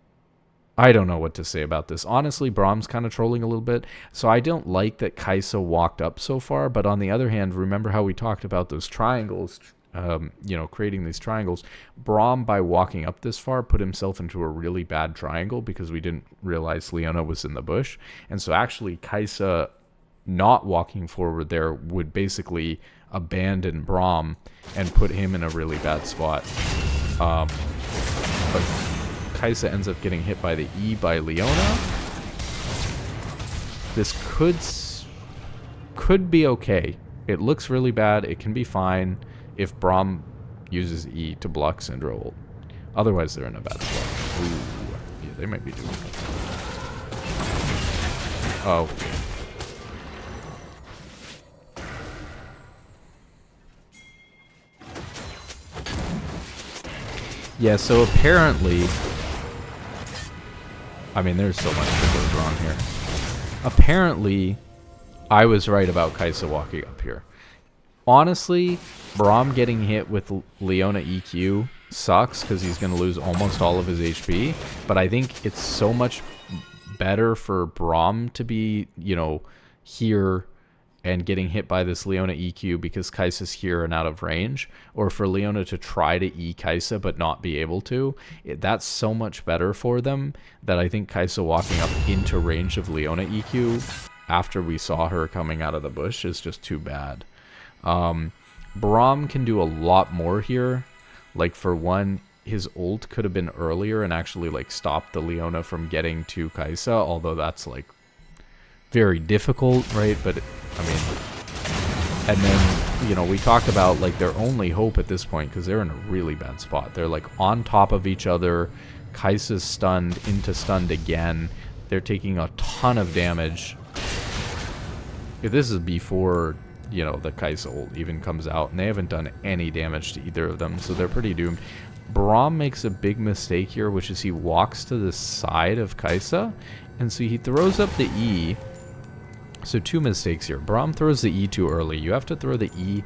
S1: know what to say about this. Honestly, Brahm's kind of trolling a little bit. So I don't like that Kaisa walked up so far. But on the other hand, remember how we talked about those triangles, creating these triangles. Brahm, by walking up this far, put himself into a really bad triangle because we didn't realize Leona was in the bush. And so actually Kaisa not walking forward there would basically abandon Brahm and put him in a really bad spot. But Kaisa ends up getting hit by the E by Leona. This could be okay. It looks really bad. It can be fine if Brahm uses E to block Syndra ult. Otherwise, they're in a bad spot. Ooh, yeah, they might be doing it. Oh. Yeah, so apparently, I mean, there's so much that goes wrong here. Apparently, I was right about Kaisa walking up here. Honestly, Braum getting hit with Leona EQ sucks because he's going to lose almost all of his HP. But I think it's so much better for Braum to be, here and getting hit by this Leona EQ because Kaisa's here and out of range, or for Leona to try to E Kaisa but not be able to. That's so much better for them that I think Kaisa walking up into range of Leona EQ after we saw her coming out of the bush is just too bad. Braum can do a lot more here. Like, for one, his ult could have been earlier and actually stop the Leona from getting to Kaisa, although that's very difficult, right? But I mean, and then we talked about their only hope at this point, because they're in a really bad spot. They're on top of each other. Kaisa's stunned into stunned again. They're taking a ton of damage. If this is before the Kaisa ult even comes out, and they haven't done any damage to either of them, so they're pretty doomed. Braum makes a big mistake here, which is he walks to the side of Kaisa, and so he throws up the E. So two mistakes here. Braum throws the E too early. You have to throw the E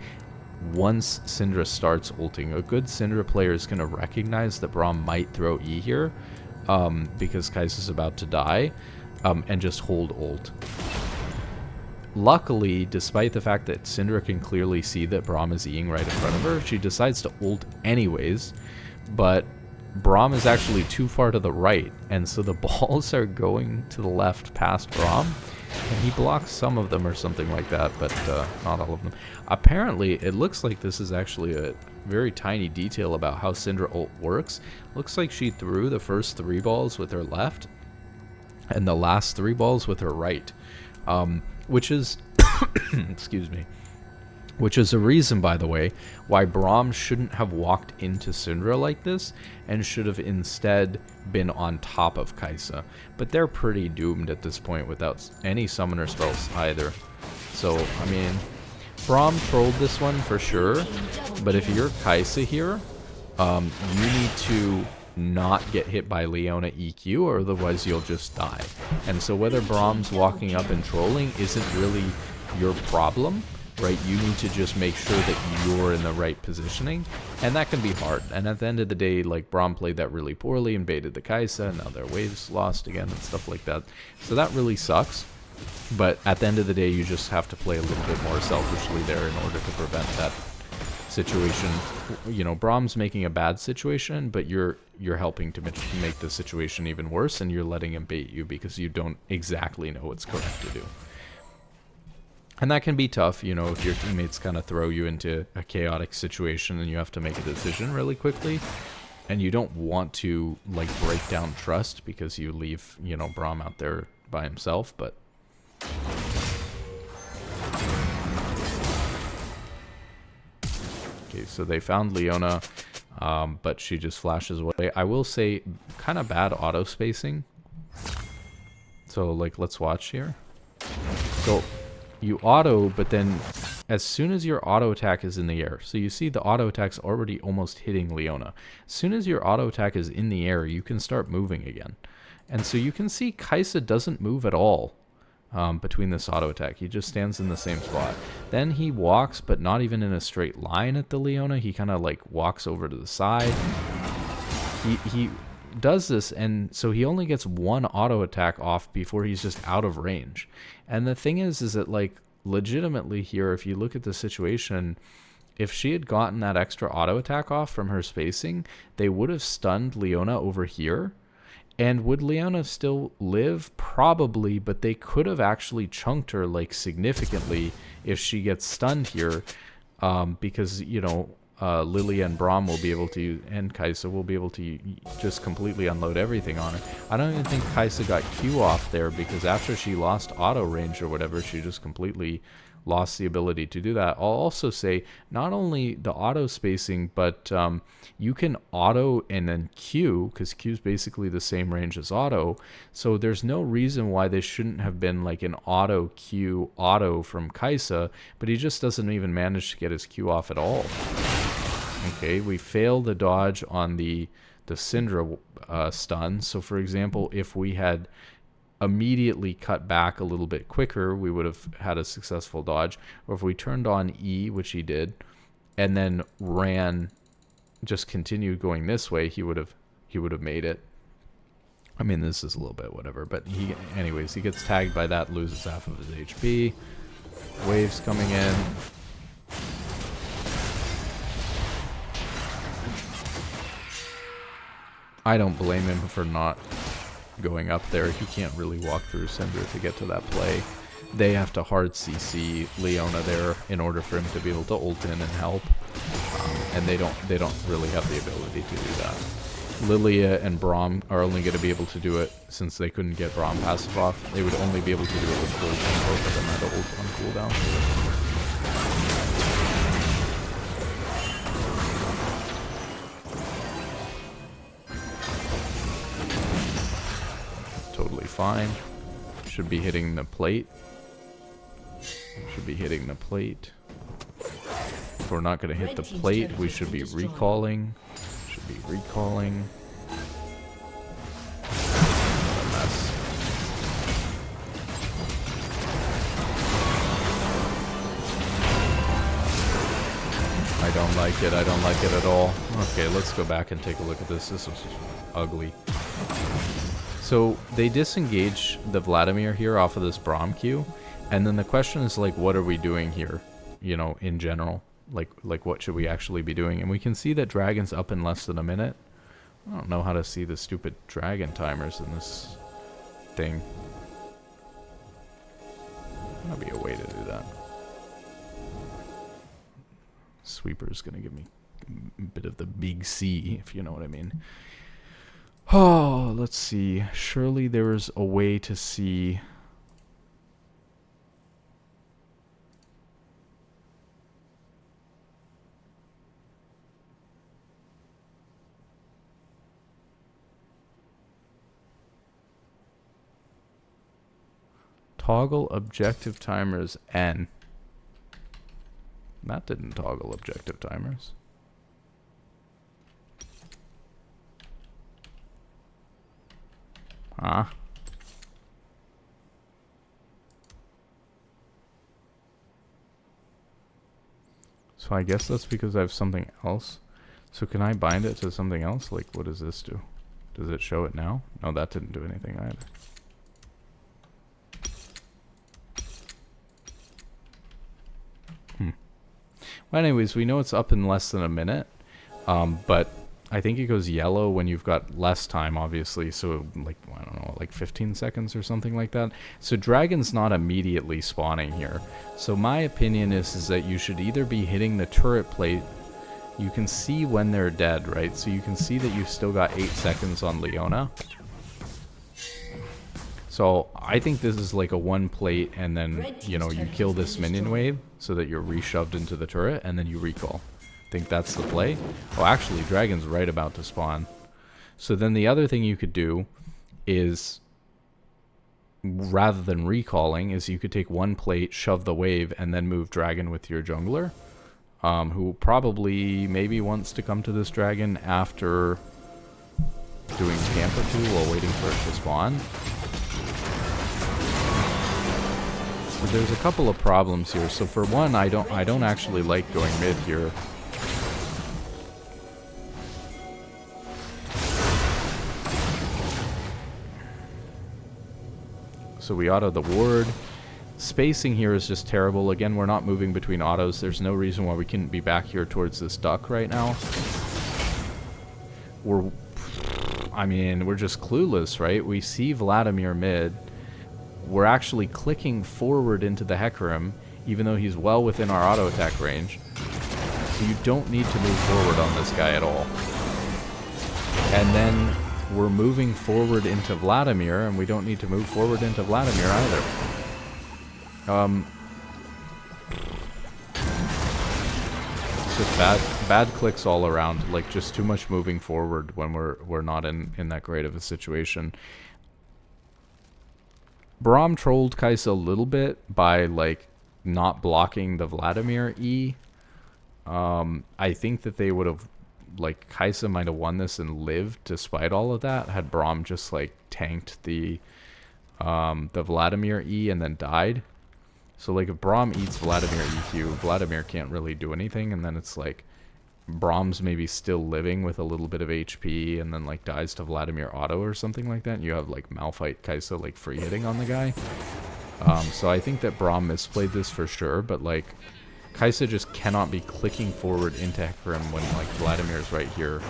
S1: once Syndra starts ulting. A good Syndra player is going to recognize that Braum might throw E here because Kaisa's about to die, and just hold ult. Luckily, despite the fact that Syndra can clearly see that Braum is Eing right in front of her, she decides to ult anyways, but Braum is actually too far to the right, and so the balls are going to the left past Braum, and he blocks some of them or something like that, but not all of them. Apparently, it looks like this is actually a very tiny detail about how Syndra ult works. Looks like she threw the first 3 balls with her left, and the last 3 balls with her right. Which is, excuse me, which is a reason, by the way, why Braum shouldn't have walked into Syndra like this, and should have instead been on top of Kaisa. But they're pretty doomed at this point without any summoner spells either. So, I mean, Braum trolled this one for sure, but if you're Kaisa here, you need to not get hit by Leona EQ, or otherwise you'll just die. And so whether Braum's walking up and trolling isn't really your problem, right? You need to just make sure that you're in the right positioning, and that can be hard. And at the end of the day, Braum played that really poorly and baited the Kaisa, and now their waves lost again and stuff like that. So that really sucks. But at the end of the day, you just have to play a little bit more selfishly there in order to prevent that situation. Braum's making a bad situation, but you're helping to make the situation even worse, and you're letting him bait you because you don't exactly know what's correct to do. And that can be tough, if your teammates kind of throw you into a chaotic situation and you have to make a decision really quickly, and you don't want to break down trust because you leave Braum out there by himself. But okay, so they found Leona, but she just flashes away. I will say, kind of bad auto spacing. So, let's watch here. So, you auto, but then as soon as your auto attack is in the air, so you see the auto attack's already almost hitting Leona. As soon as your auto attack is in the air, you can start moving again. And so you can see Kaisa doesn't move at all. Between this auto attack, he just stands in the same spot. Then he walks, but not even in a straight line at the Leona. He kind of walks over to the side. He does this, and so he only gets one auto attack off before he's just out of range. And the thing is that, like, legitimately here, if you look at the situation, if she had gotten that extra auto attack off from her spacing, they would have stunned Leona over here. And would Leona still live? Probably, but they could have actually chunked her, like, significantly if she gets stunned here, because, you know, Lilia and Braum will be able to, and Kaisa will be able to just completely unload everything on her. I don't even think Kaisa got Q off there, because after she lost auto range or whatever, she just completely lost the ability to do that. I'll also say not only the auto spacing, but you can auto and then Q, because Q is basically the same range as auto. So there's no reason why this shouldn't have been like an auto Q auto from Kaisa, but he just doesn't even manage to get his Q off at all. Okay, we failed the dodge on the Syndra stun. So for example, if we had immediately cut back a little bit quicker, we would have had a successful dodge. Or if we turned on E, which he did, and then ran, just continued going this way, he would have made it. I mean, this is a little bit whatever, but anyways, he gets tagged by that, loses half of his HP. Waves coming in. I don't blame him for not going up there. He can't really walk through Syndra to get to that play. They have to hard CC Leona there in order for him to be able to ult in and help, and they don't really have the ability to do that. Lilia and Braum are only going to be able to do it since they couldn't get Braum passive off. They would only be able to do it with ult, and both of them had to ult on cooldown. Totally fine. Should be hitting the plate. Should be hitting the plate. If we're not going to hit the plate, we should be recalling. Should be recalling. What a mess. I don't like it. I don't like it at all. Okay, let's go back and take a look at this. This was ugly. So they disengage the Vladimir here off of this Braum Q, and then the question is, like, what are we doing here, you know, in general? Like what should we actually be doing? And we can see that Dragon's up in less than a minute. I don't know how to see the stupid Dragon timers in this thing. That'd be a way to do that. Sweeper's gonna give me a bit of the big C, if you know what I mean. Oh, let's see. Surely there is a way to see. Toggle objective timers N. That didn't toggle objective timers. Huh? So I guess that's because I have something else. So can I bind it to something else? Like, what does this do? Does it show it now? No, that didn't do anything either. Well, anyways, we know it's up in less than a minute, but I think it goes yellow when you've got less time, obviously, so, like, I don't know, like 15 seconds or something like that. So Dragon's not immediately spawning here. So my opinion is that you should either be hitting the turret plate. You can see when they're dead, right? So you can see that you've still got 8 seconds on Leona. So I think this is like a one plate, and then, you know, you kill this minion wave so that you're reshoved into the turret, and then you recall. I think that's the play. Oh, actually, Dragon's right about to spawn. So then the other thing you could do is, rather than recalling, is you could take one plate, shove the wave, and then move Dragon with your jungler, who probably maybe wants to come to this Dragon after doing camp or two while waiting for it to spawn. So there's a couple of problems here. So for one, I don't actually like going mid here. So we auto the ward. Spacing here is just terrible. Again, we're not moving between autos. There's no reason why we couldn't be back here towards this duck right now. I mean, we're just clueless, right? We see Vladimir mid. We're actually clicking forward into the Hecarim, even though he's well within our auto attack range. So you don't need to move forward on this guy at all. And then we're moving forward into Vladimir, and we don't need to move forward into Vladimir either. It's just bad clicks all around. Like, just too much moving forward when we're not in that great of a situation. Braum trolled Kaisa a little bit by, like, not blocking the Vladimir E. I think that they would have, like, Kaisa might have won this and lived despite all of that had Braum just, like, tanked the Vladimir E and then died. So, like, if Braum eats Vladimir EQ, Vladimir can't really do anything, and then it's like Braum's maybe still living with a little bit of HP and then, like, dies to Vladimir auto or something like that, and you have, like, Malphite Kaisa, like, free hitting on the guy. So I think that Braum misplayed this for sure, but, like, Kaisa just cannot be clicking forward into Hecarim when, like, Vladimir's right here.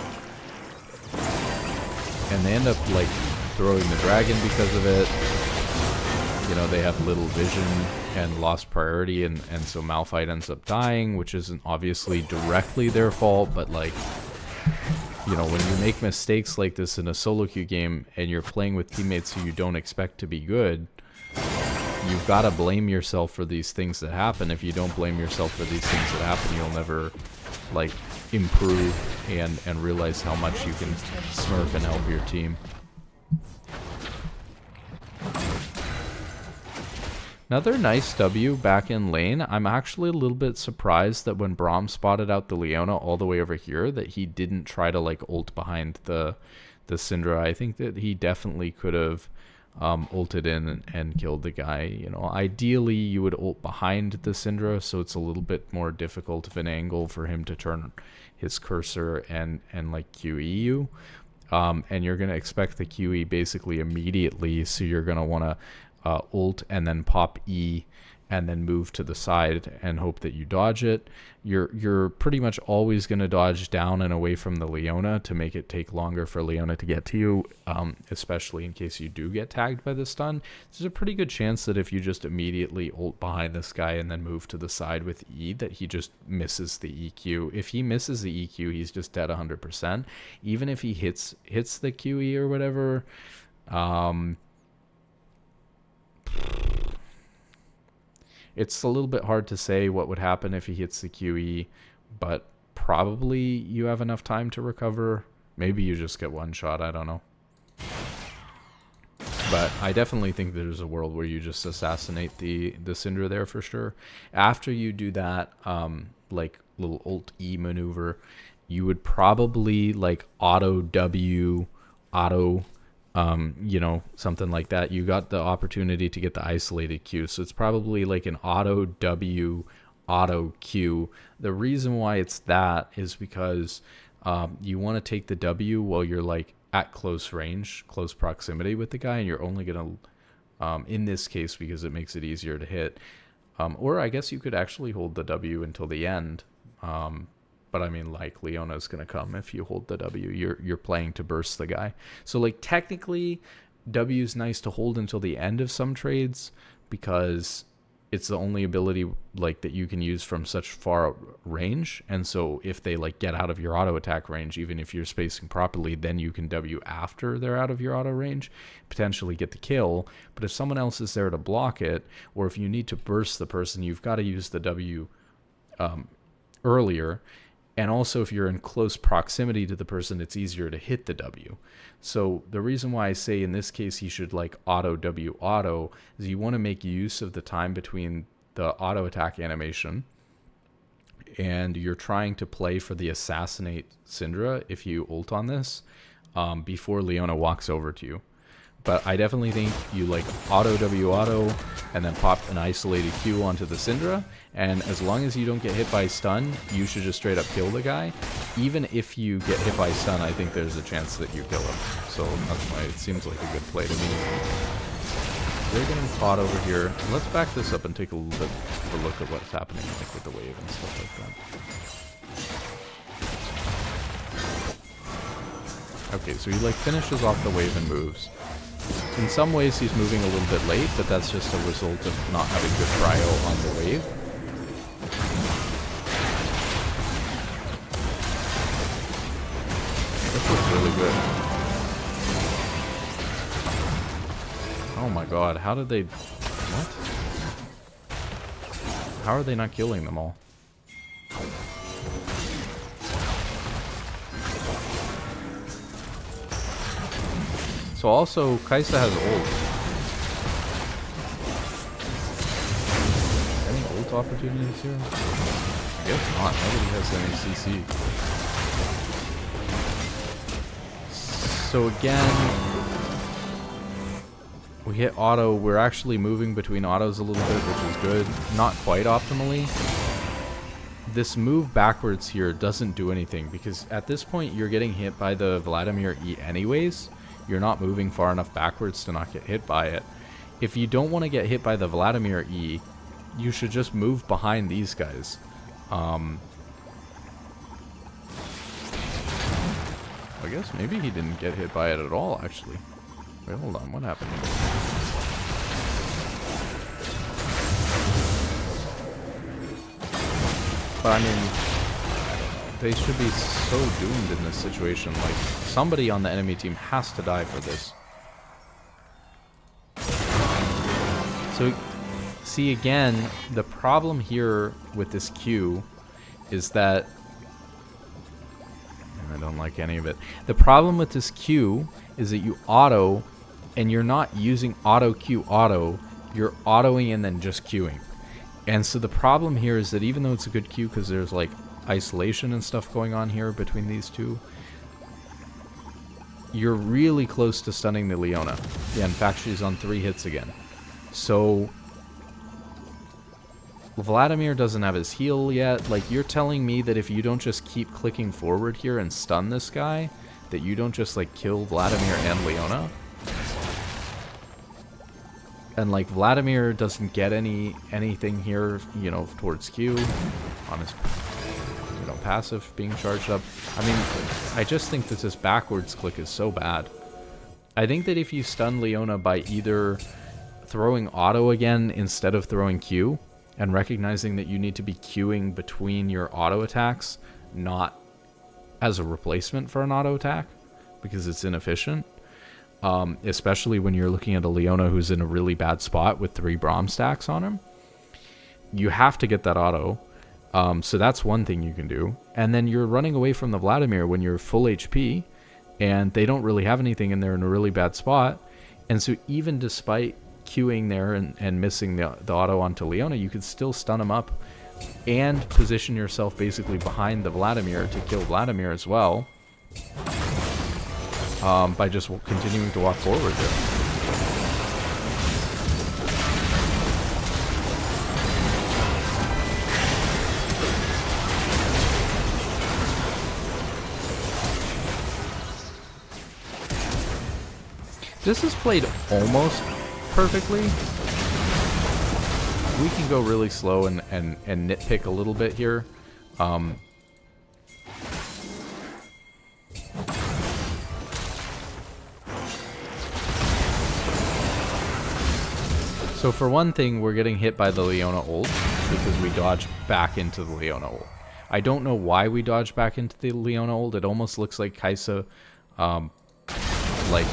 S1: And they end up, like, throwing the dragon because of it. You know, they have little vision and lost priority, and so Malphite ends up dying, which isn't obviously directly their fault, but, like, you know, when you make mistakes like this in a solo queue game and you're playing with teammates who you don't expect to be good, you've got to blame yourself for these things that happen. If you don't blame yourself for these things that happen, you'll never, like, improve and realize how much you can smurf and help your team. Another nice W back in lane. I'm actually a little bit surprised that when Braum spotted out the Leona all the way over here, that he didn't try to, like, ult behind the Syndra. I think that he definitely could have ulted in and killed the guy. You know, ideally you would ult behind the Syndra, so it's a little bit more difficult of an angle for him to turn his cursor and like QE you. And you're going to expect the QE basically immediately, so you're going to want to ult and then pop E and then move to the side and hope that you dodge it. You're pretty much always going to dodge down and away from the Leona to make it take longer for Leona to get to you, especially in case you do get tagged by the stun. There's a pretty good chance that if you just immediately ult behind this guy and then move to the side with E, that he just misses the EQ. If he misses the EQ, he's just dead 100%. Even if he hits the QE or whatever, it's a little bit hard to say what would happen if he hits the QE, but probably you have enough time to recover. Maybe you just get one shot, I don't know. But I definitely think there's a world where you just assassinate the Syndra there for sure. After you do that, like, little ult E maneuver, you would probably, like, auto W, auto... you know, something like that. You got the opportunity to get the isolated Q, so it's probably like an auto W, auto Q. The reason why it's that is because you want to take the W while you're, like, at close range, close proximity with the guy, and you're only gonna in this case, because it makes it easier to hit, or I guess you could actually hold the W until the end. But I mean, like, Leona's going to come if you hold the W. You're playing to burst the guy. So, like, technically, W's nice to hold until the end of some trades because it's the only ability, like, that you can use from such far range. And so if they, like, get out of your auto attack range, even if you're spacing properly, then you can W after they're out of your auto range, potentially get the kill. But if someone else is there to block it, or if you need to burst the person, you've got to use the W earlier. And also, if you're in close proximity to the person, it's easier to hit the W. So the reason why I say in this case he should, like, auto W auto is you want to make use of the time between the auto attack animation and you're trying to play for the assassinate Syndra if you ult on this before Leona walks over to you. But I definitely think you, like, auto W auto and then pop an isolated Q onto the Syndra, and as long as you don't get hit by stun, you should just straight up kill the guy. Even if you get hit by stun, I think there's a chance that you kill him. So that's why it seems like a good play to me. they're getting caught over here. Let's back this up and take a little bit of a look at what's happening, like with the wave and stuff like that. Okay, so he like finishes off the wave and moves. In some ways he's moving a little bit late, but that's just a result of not having good cryo on the wave. This looks really good. Oh my god, how did they... What? How are they not killing them all? So also, Kaisa has ult. Any ult opportunities here? I guess not. Nobody has any CC. So again, we hit auto. We're actually moving between autos a little bit, which is good. Not quite optimally. This move backwards here doesn't do anything because at this point you're getting hit by the Vladimir E anyways. You're not moving far enough backwards to not get hit by it. If you don't want to get hit by the Vladimir E, you should just move behind these guys. I guess maybe he didn't get hit by it at all, actually. Wait, hold on. What happened here? But I mean, they should be so doomed in this situation. Like, somebody on the enemy team has to die for this. So, see again, the problem here with this Q is that... I don't like any of it. The problem with this Q is that you auto, and you're not using auto Q auto, you're autoing and then just queuing. And so the problem here is that even though it's a good Q because there's like isolation and stuff going on here between these two, you're really close to stunning the Leona. Yeah, in fact, she's on 3 hits again. So Vladimir doesn't have his heal yet. Like, you're telling me that if you don't just keep clicking forward here and stun this guy, that you don't just like kill Vladimir and Leona? And like Vladimir doesn't get anything here, you know, towards Q on his, you know, passive being charged up. I mean, I just think that this backwards click is so bad. I think that if you stun Leona by either throwing auto again instead of throwing Q, and recognizing that you need to be queuing between your auto attacks, not as a replacement for an auto attack, because it's inefficient. Especially when you're looking at a Leona who's in a really bad spot with 3 Braum stacks on him. You have to get that auto. So that's one thing you can do. And then you're running away from the Vladimir when you're full HP, and they don't really have anything and they're in a really bad spot. And so even despite queuing there and missing the auto onto Leona, you could still stun him up and position yourself basically behind the Vladimir to kill Vladimir as well. By just continuing to walk forward there. This is played almost perfectly. We can go really slow and nitpick a little bit here. So for one thing, we're getting hit by the Leona ult because we dodge back into the Leona ult. I don't know why we dodge back into the Leona ult. It almost looks like Kaisa like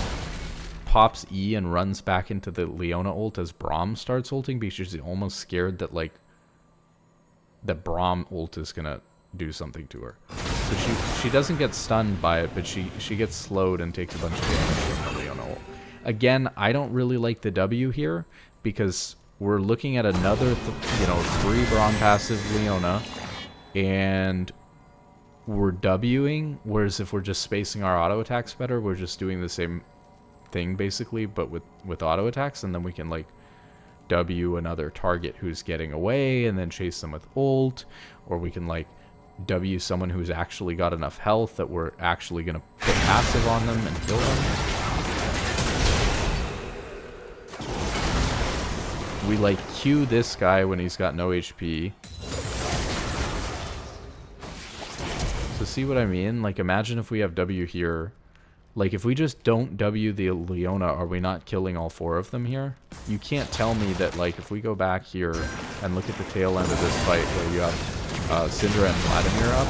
S1: pops E and runs back into the Leona ult as Braum starts ulting because she's almost scared that like that Braum ult is gonna do something to her. So she doesn't get stunned by it, but she gets slowed and takes a bunch of damage from the Leona ult. Again, I don't really like the W here because we're looking at another, 3 Braum passive Leona, and we're Wing, whereas if we're just spacing our auto attacks better, we're just doing the same thing basically, but with auto attacks, and then we can like W another target who's getting away and then chase them with ult, or we can like W someone who's actually got enough health that we're actually going to put passive on them and kill them. We like Q this guy when he's got no HP. So see what I mean? Like imagine if we have W here. Like if we just don't W the Leona, are we not killing all 4 of them here? You can't tell me that like if we go back here and look at the tail end of this fight where you have Syndra and Vladimir up.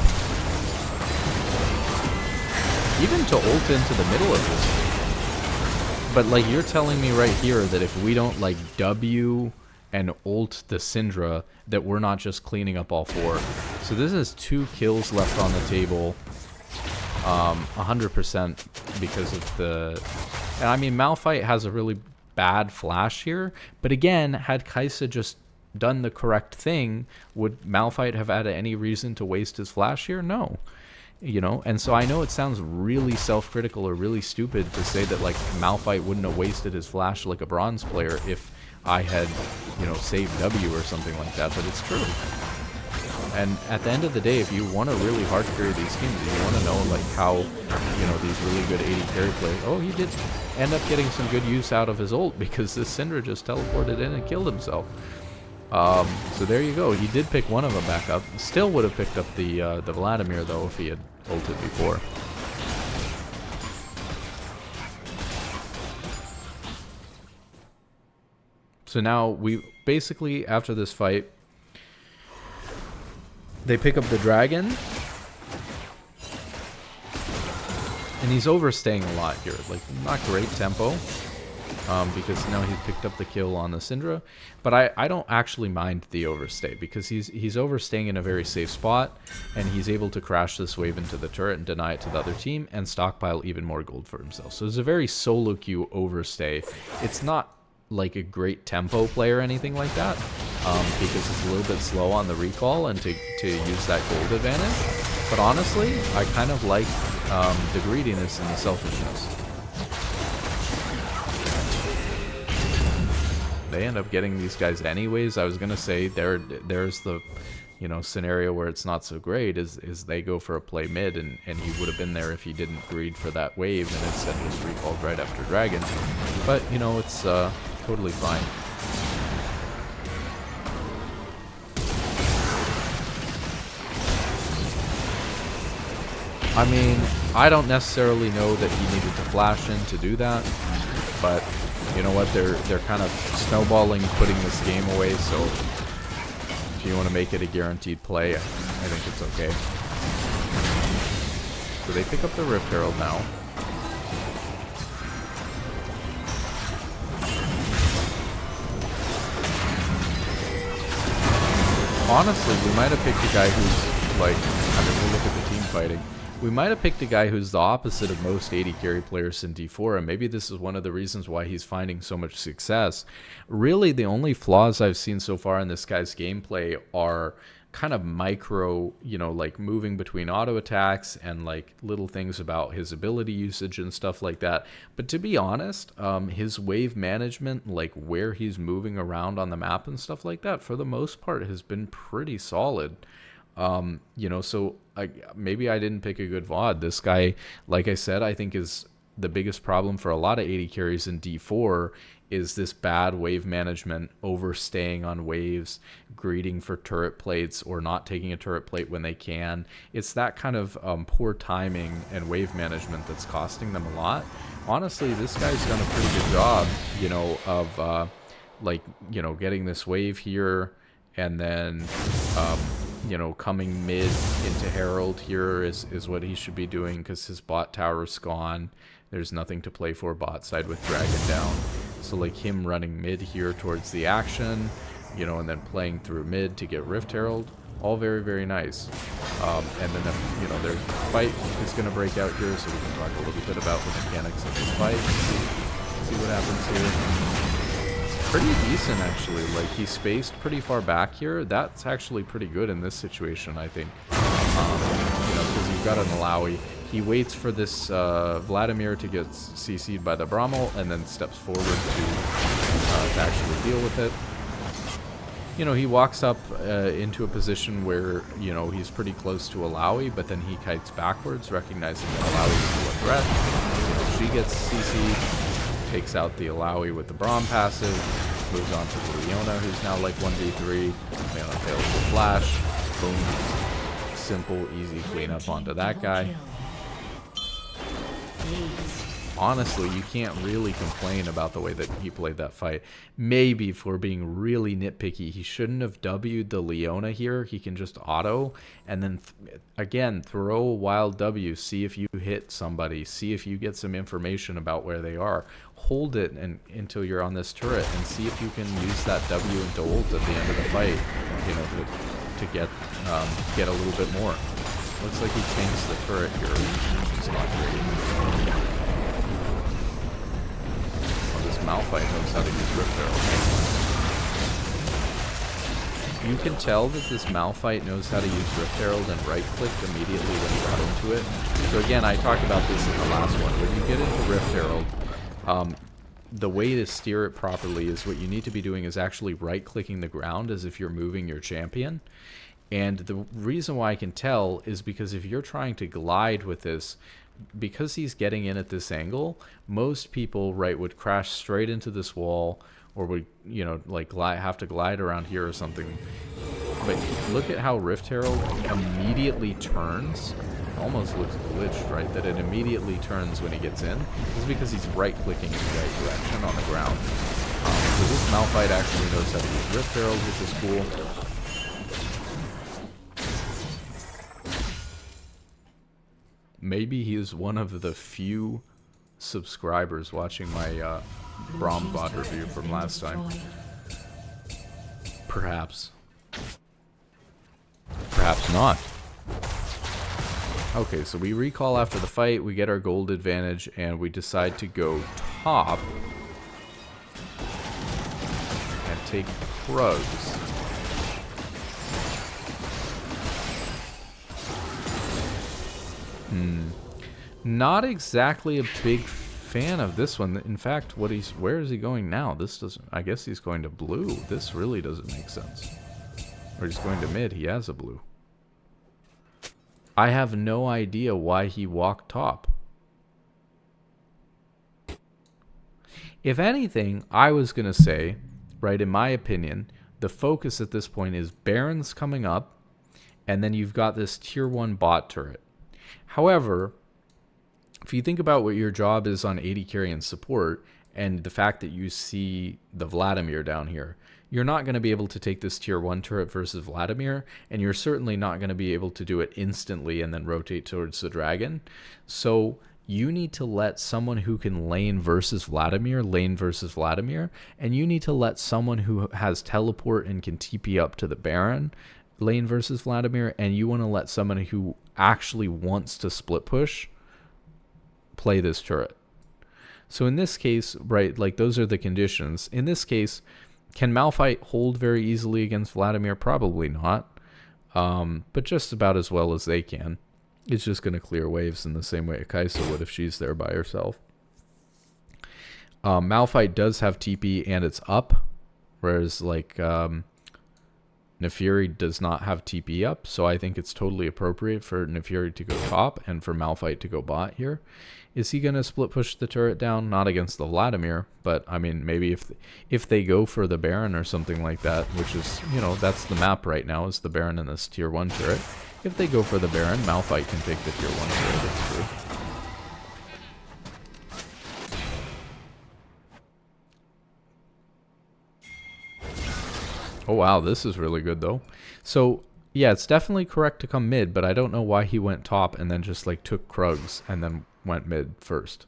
S1: Even to ult into the middle of this. But like you're telling me right here that if we don't like W and ult the Syndra, that we're not just cleaning up all 4. So this is 2 kills left on the table. 100% because of the... And I mean, Malphite has a really bad flash here. But again, had Kaisa just done the correct thing, would Malphite have had any reason to waste his flash here? No. You know, and so I know it sounds really self-critical or really stupid to say that, like, Malphite wouldn't have wasted his flash like a bronze player if I had, you know, saved W or something like that, but it's true. And at the end of the day, if you want to really hard carry these games, you want to know like how, you know, these really good AD carry players. Oh, he did end up getting some good use out of his ult because this Syndra just teleported in and killed himself. So there you go. He did pick one of them back up. Still would have picked up the Vladimir though if he had ulted before. So now we basically after this fight. They pick up the dragon, and he's overstaying a lot here. Like, not great tempo, because now he's picked up the kill on the Syndra. But I don't actually mind the overstay, because he's overstaying in a very safe spot, and he's able to crash this wave into the turret and deny it to the other team, and stockpile even more gold for himself. So it's a very solo queue overstay. It's not like a great tempo play or anything like that, because it's a little bit slow on the recall and to use that gold advantage. But honestly, I kind of like the greediness and the selfishness. They end up getting these guys anyways. I was gonna say there's the, you know, scenario where it's not so great is they go for a play mid and he would have been there if he didn't greed for that wave and instead just recalled right after dragon. But you know, it's totally fine. I mean, I don't necessarily know that he needed to flash in to do that, but you know what, they're kind of snowballing putting this game away, so if you want to make it a guaranteed play, I think it's okay. So they pick up the Rift Herald now. Honestly, we might have picked a guy who's like, I mean, we'll look at the team fighting. We might have picked a guy who's the opposite of most AD carry players in D4, and maybe this is one of the reasons why he's finding so much success. Really, the only flaws I've seen so far in this guy's gameplay are kind of micro, you know, like moving between auto attacks and like little things about his ability usage and stuff like that. But to be honest, his wave management, like where he's moving around on the map and stuff like that, for the most part has been pretty solid. You know, so maybe I didn't pick a good VOD. This guy, like I said, I think is the biggest problem for a lot of AD carries in D4 is this bad wave management, overstaying on waves, greeting for turret plates or not taking a turret plate when they can. It's that kind of poor timing and wave management that's costing them a lot. Honestly, this guy's done a pretty good job, you know, of like, you know, getting this wave here and then you know, coming mid into Herald here is what he should be doing because his bot tower's gone. There's nothing to play for bot side with Dragon down. So like him running mid here towards the action, you know, and then playing through mid to get Rift Herald, all very, very nice. And then, you know, their fight is going to break out here, so we can talk a little bit about the mechanics of this fight. See what happens here. Pretty decent, actually. Like, he spaced pretty far back here. That's actually pretty good in this situation, I think. You know, because you've got an Alawi. He waits for this Vladimir to get CC'd by the Bramble and then steps forward to actually deal with it. You know, he walks up into a position where, you know, he's pretty close to Alawi, but then he kites backwards, recognizing that Alawi is still a threat. She gets CC'd. Takes out the Alawi with the Braum passive, Moves on to the Leona, who's now like 1v3. Leona fails the flash. Boom. Simple, easy cleanup onto that guy. Honestly, you can't really complain about the way that he played that fight. Maybe for being really nitpicky, he shouldn't have W'd the Leona here. He can just auto, and then, again, throw a wild W. See if you hit somebody. See if you get some information about where they are. Hold it until you're on this turret, and see if you can use that W into ult at the end of the fight, you know, to get a little bit more. Looks like he changed the turret here, which is not great. Malphite knows how to use Rift Herald. You can tell that this Malphite knows how to use Rift Herald and right-clicked immediately when he got into it. So again, I talked about this in the last one. When you get into Rift Herald, the way to steer it properly is what you need to be doing is actually right-clicking the ground as if you're moving your champion. And the reason why I can tell is because if you're trying to glide with this, because he's getting in at this angle, most people, right, would crash straight into this wall, or would, you know, like have to glide around here or something. But look at how Rift Herald immediately turns. It almost looks glitched, right? That it immediately turns when he gets in. This is because he's right-clicking in the right direction on the ground. So this Malphite actually knows how to use Rift Herald, which is cool. Maybe he is one of the few subscribers watching my Braum VOD review from last time. Perhaps. Perhaps not. Okay, so we recall after the fight, we get our gold advantage, and we decide to go top and take Krugs. Not exactly a big fan of this one. In fact, where is he going now? This doesn't, I guess he's going to blue. This really doesn't make sense. Or he's going to mid. He has a blue. I have no idea why he walked top. If anything, I was going to say, right, in my opinion, the focus at this point is Baron's coming up, and then you've got this tier 1 bot turret. However, if you think about what your job is on AD carry and support, and the fact that you see the Vladimir down here, you're not going to be able to take this tier 1 turret versus Vladimir, and you're certainly not going to be able to do it instantly and then rotate towards the dragon. So you need to let someone who can lane versus Vladimir, and you need to let someone who has teleport and can TP up to the Baron, lane versus Vladimir, and you want to let someone who actually wants to split push play this turret. So in this case, right, like those are the conditions. In this case, can Malphite hold very easily against Vladimir? Probably not, but just about as well as they can. It's just going to clear waves in the same way Kaisa would if she's there by herself. Malphite does have TP and it's up, whereas like Nefiri does not have TP up, so I think it's totally appropriate for Nefiri to go top and for Malphite to go bot here. Is he going to split push the turret down? Not against the Vladimir, but I mean, maybe if they go for the Baron or something like that, which is, you know, that's the map right now, is the Baron and this tier 1 turret. If they go for the Baron, Malphite can take the tier 1 turret, it's true. Oh wow, this is really good though. So yeah, it's definitely correct to come mid, but I don't know why he went top and then just like took Krugs and then went mid first.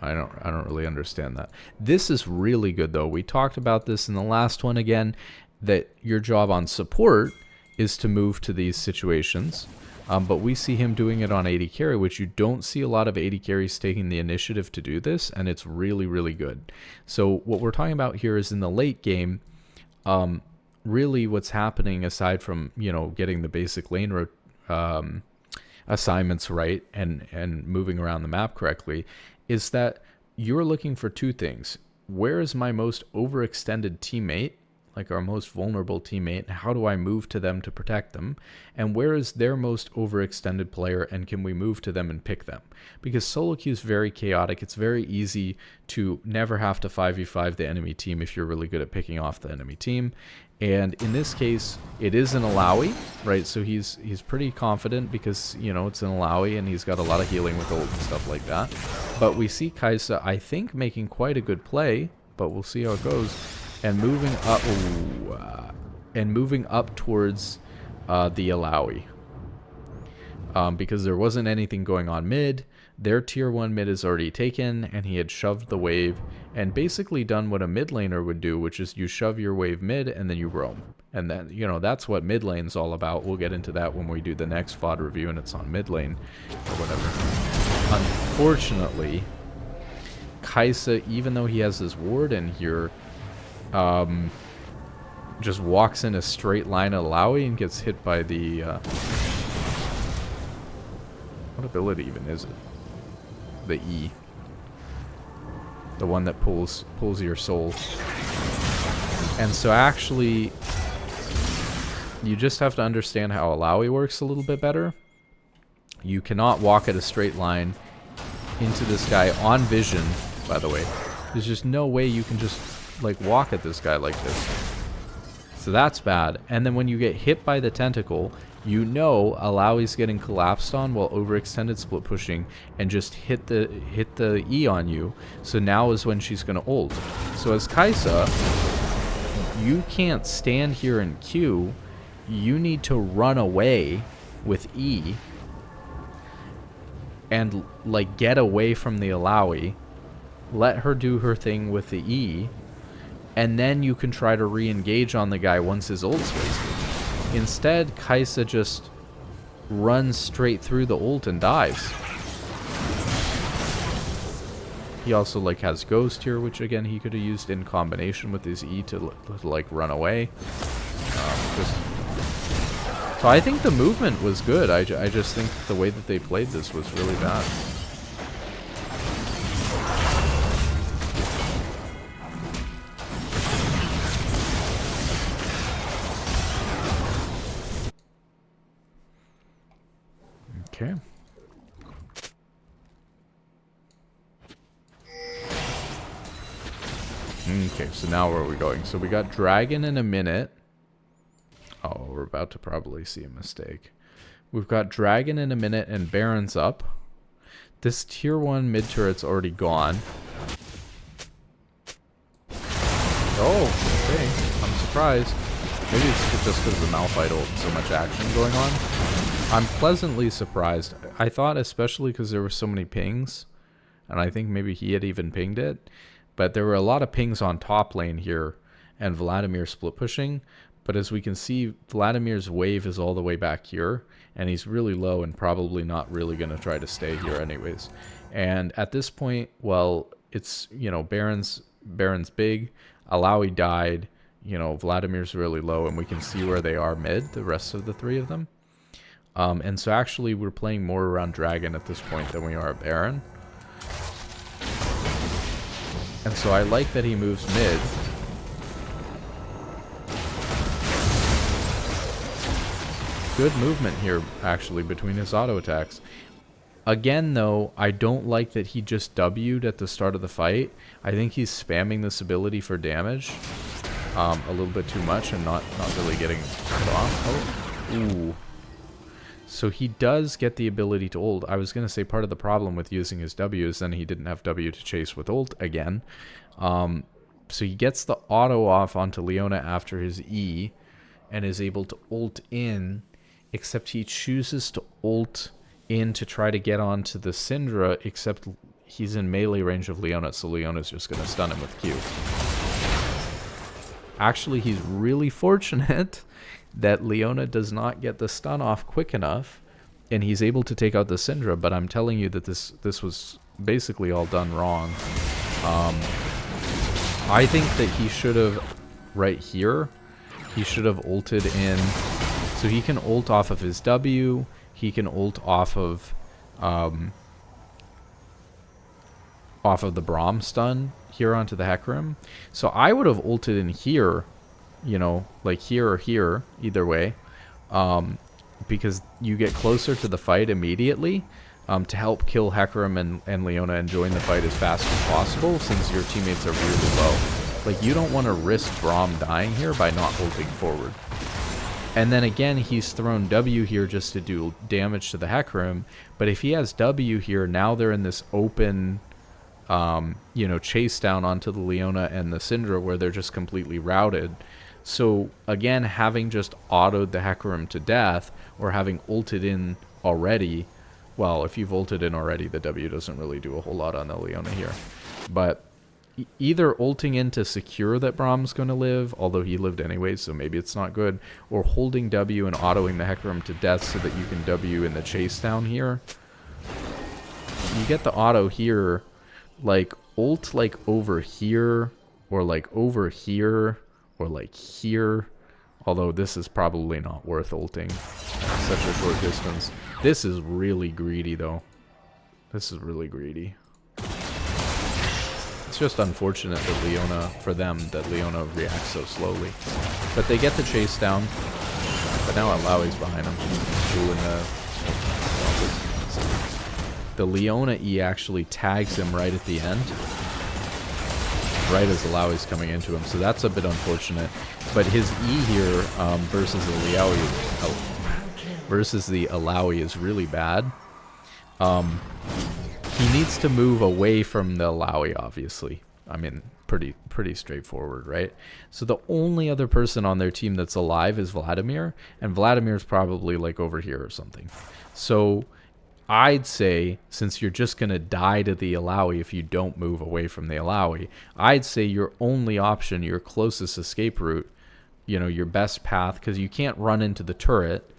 S1: I don't really understand that. This is really good though. We talked about this in the last one again, that your job on support is to move to these situations. But we see him doing it on AD carry, which you don't see a lot of AD carries taking the initiative to do this, and it's really, really good. So what we're talking about here is in the late game, really what's happening aside from, you know, getting the basic lane assignments right and moving around the map correctly, is that you're looking for two things. Where is my most overextended teammate? like our most vulnerable teammate? How do I move to them to protect them? And where is their most overextended player, and can we move to them and pick them? Because solo queue is very chaotic. It's very easy to never have to 5v5 the enemy team if you're really good at picking off the enemy team. And in this case, it is an Alawi, right? So he's pretty confident because, you know, it's an Alawi and he's got a lot of healing with ult and stuff like that. But we see Kaisa, I think, making quite a good play, but we'll see how it goes. And moving up towards the Alawi. Because there wasn't anything going on mid. Their tier 1 mid is already taken, and he had shoved the wave and basically done what a mid laner would do, which is you shove your wave mid and then you roam. And then, you know, that's what mid lane's all about. We'll get into that when we do the next VOD review and it's on mid lane or whatever. Unfortunately, Kaisa, even though he has his ward in here, just walks in a straight line of Alawi and gets hit by the... what ability even is it? The E. The one that pulls your soul. And so actually, you just have to understand how Alawi works a little bit better. You cannot walk at a straight line into this guy on vision, by the way. There's just no way you can just, like, walk at this guy like this. So that's bad. And then when you get hit by the tentacle, you know Alawi's getting collapsed on while overextended split pushing and just hit the E on you. So now is when she's going to ult. So as Kaisa, you can't stand here in Q. You need to run away with E and, like, get away from the Alawi. Let her do her thing with the E. And then you can try to re-engage on the guy once his ult's wasted. Instead, Kaisa just runs straight through the ult and dies. He also, like, has Ghost here, which again he could have used in combination with his E to like run away. So I think the movement was good. I just think the way that they played this was really bad. Okay. Okay, so now where are we going? So we got Dragon in a minute. Oh, we're about to probably see a mistake. We've got Dragon in a minute and Baron's up. This tier 1 mid turret's already gone. Oh, okay. I'm surprised. Maybe it's just because of the Malphite ult and so much action going on. I'm pleasantly surprised. I thought, especially because there were so many pings, and I think maybe he had even pinged it, but there were a lot of pings on top lane here, and Vladimir split pushing. But as we can see, Vladimir's wave is all the way back here, and he's really low and probably not really going to try to stay here anyways. And at this point, well, it's, you know, Baron's big, Alawi died, you know, Vladimir's really low, and we can see where they are mid, the rest of the three of them. And so actually we're playing more around Dragon at this point than we are Baron. And so I like that he moves mid. Good movement here, actually, between his auto attacks. Again, though, I don't like that he just W'd at the start of the fight. I think he's spamming this ability for damage a little bit too much and not really getting it off. Oh, ooh. So he does get the ability to ult. I was going to say part of the problem with using his W is then he didn't have W to chase with ult again. So he gets the auto off onto Leona after his E and is able to ult in, except he chooses to ult in to try to get onto the Syndra, except he's in melee range of Leona, so Leona's just going to stun him with Q. Actually, he's really fortunate that Leona does not get the stun off quick enough, and he's able to take out the Syndra, but I'm telling you that this was basically all done wrong. I think that he should have, right here, he should have ulted in, so he can ult off of his W, he can ult off of the Braum stun here onto the Hecarim. So I would have ulted in here you know, like here or here, either way, because you get closer to the fight immediately, to help kill Hecarim and Leona and join the fight as fast as possible, since your teammates are really low. Like, you don't want to risk Braum dying here by not ulting forward. And then again, he's thrown W here just to do damage to the Hecarim, but if he has W here, now they're in this open, you know, chase down onto the Leona and the Syndra where they're just completely routed. So again, having just autoed the Hecarim to death, or having ulted in already, well, if you've ulted in already, the W doesn't really do a whole lot on the Leona here. But either ulting in to secure that Braum's going to live, although he lived anyways, so maybe it's not good, or holding W and autoing the Hecarim to death so that you can W in the chase down here. You get the auto here, like ult like over here, or like over here, or like here, although this is probably not worth ulting at such a short distance. This is really greedy though. This is really greedy. It's just unfortunate that Leona, for them, that Leona reacts so slowly. But they get the chase down, but now Alawi's behind him, doing the Leona E actually tags him right at the end, right as Alawi's coming into him, so that's a bit unfortunate. But his E here versus the Alawi is really bad. He needs to move away from the Alawi, obviously. I mean, pretty straightforward, right? So the only other person on their team that's alive is Vladimir, and Vladimir's probably like over here or something. So I'd say, since you're just going to die to the Alawi if you don't move away from the Alawi, I'd say your only option, your closest escape route, you know, your best path, because you can't run into the turret,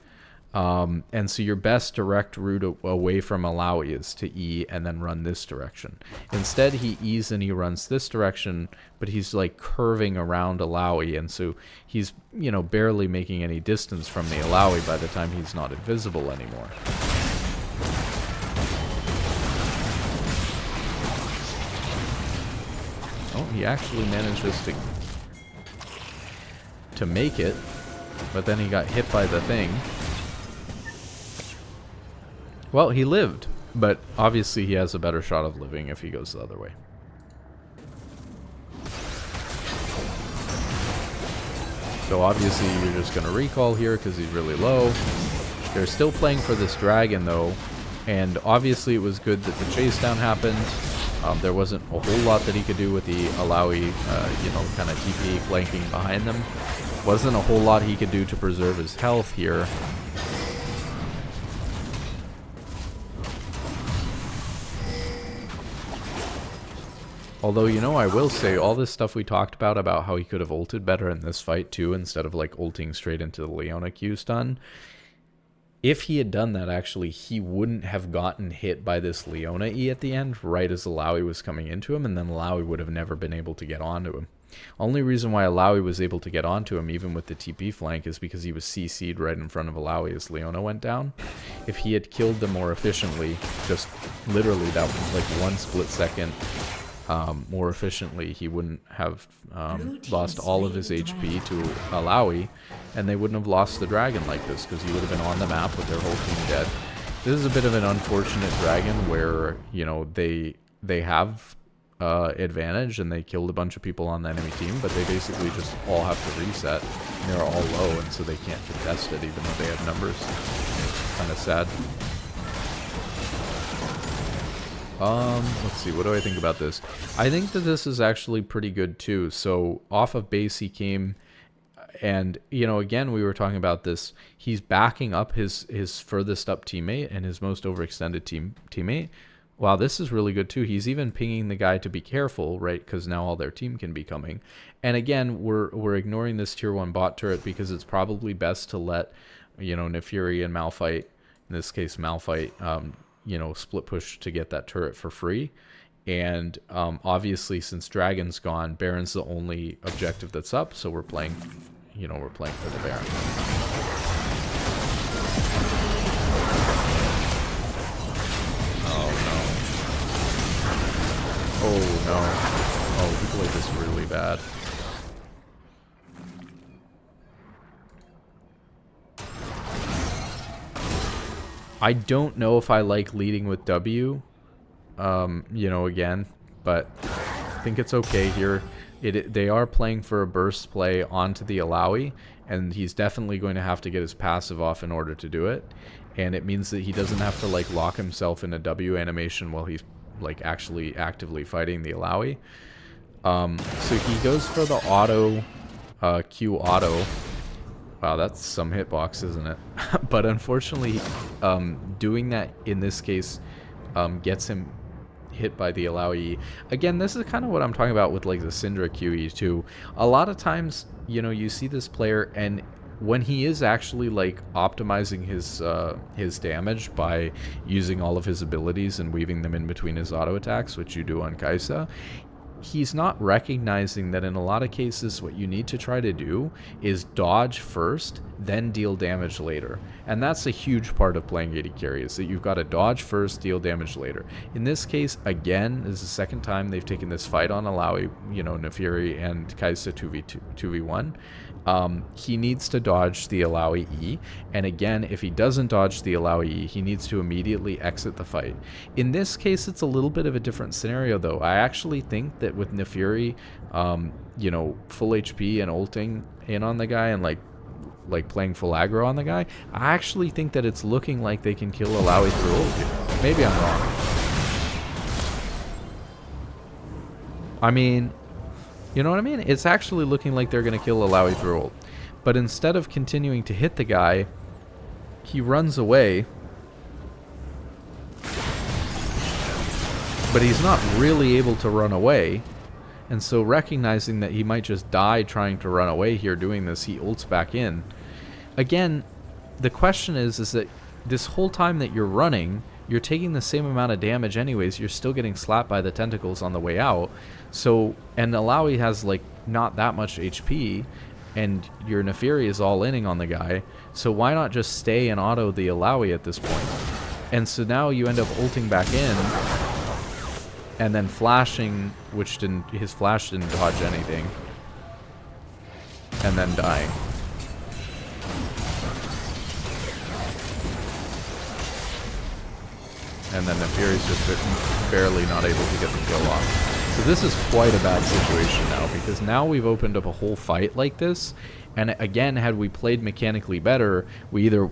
S1: and so your best direct route away from Alawi is to E and then run this direction. Instead, he E's and he runs this direction, but he's like curving around Alawi, and so he's, you know, barely making any distance from the Alawi by the time he's not invisible anymore. Oh, he actually manages to make it, but then he got hit by the thing. Well, he lived, but obviously he has a better shot of living if he goes the other way. So obviously you're just going to recall here because he's really low. They're still playing for this dragon though, and obviously it was good that the chase down happened. There wasn't a whole lot that he could do with the Alawi, you know, kind of TP flanking behind them. Wasn't a whole lot he could do to preserve his health here. Although, you know, I will say, all this stuff we talked about how he could have ulted better in this fight too, instead of like ulting straight into the Leona Q stun. If he had done that, actually, he wouldn't have gotten hit by this Leona E at the end, right as Alawi was coming into him, and then Alawi would have never been able to get onto him. Only reason why Alawi was able to get onto him, even with the TP flank, is because he was CC'd right in front of Alawi as Leona went down. If he had killed them more efficiently, just literally that was like 1 split second more efficiently, he wouldn't have lost all of his HP to Alawi, and they wouldn't have lost the dragon like this, because he would have been on the map with their whole team dead. This is a bit of an unfortunate dragon where, you know, they have advantage and they killed a bunch of people on the enemy team, but they basically just all have to reset, and they're all low, and so they can't contest it even though they have numbers. Kind of sad. Let's see, what do I think about this? I think that this is actually pretty good too. So off of base he came, and, you know, again, we were talking about this, he's backing up his furthest up teammate and his most overextended teammate. Wow, this is really good too. He's even pinging the guy to be careful, right? Because now all their team can be coming. And again, we're ignoring this tier 1 bot turret because it's probably best to let, you know, Nefuri and Malphite, in this case Malphite, you know, split push to get that turret for free. And obviously, since Dragon's gone, Baron's the only objective that's up, so we're playing, you know, we're playing for the Baron. Oh no. Oh no. Oh, he played this really bad. I don't know if I like leading with W, you know, again, but I think it's okay here. They are playing for a burst play onto the Alawi, and he's definitely going to have to get his passive off in order to do it. And it means that he doesn't have to like lock himself in a W animation while he's like actually actively fighting the Alawi. So he goes for the auto, Q auto. Wow, that's some hitbox, isn't it? But unfortunately, doing that in this case gets him hit by the Alawi. Again, this is kind of what I'm talking about with like the Syndra QE too. A lot of times, you know, you see this player, and when he is actually like optimizing his damage by using all of his abilities and weaving them in between his auto attacks, which you do on Kaisa, he's not recognizing that in a lot of cases what you need to try to do is dodge first, then deal damage later. And that's a huge part of playing AD carry, is that you've got to dodge first, deal damage later. In this case, again, this is the second time they've taken this fight on Alawi, you know, Nefiri and Kaisa 2v1. He needs to dodge the Alawi E, and again, if he doesn't dodge the Alawi E, he needs to immediately exit the fight. In this case, it's a little bit of a different scenario, though. I actually think that with Nefiri, you know, full HP and ulting in on the guy and like playing full aggro on the guy, I actually think that it's looking like they can kill Alawi through ult here. Maybe I'm wrong. I mean, you know what I mean? It's actually looking like they're going to kill Alawi through ult. But instead of continuing to hit the guy, he runs away. But he's not really able to run away. And so recognizing that he might just die trying to run away here doing this, he ults back in. Again, the question is that this whole time that you're running, you're taking the same amount of damage anyways. You're still getting slapped by the tentacles on the way out. So, and Alawi has like not that much HP, and your Nefiri is all inning on the guy. So why not just stay and auto the Alawi at this point? And so now you end up ulting back in, and then flashing, which his flash didn't dodge anything, and then dying. And then Nefiri's just barely not able to get the kill off. So this is quite a bad situation now, because now we've opened up a whole fight like this, and again, had we played mechanically better, we either,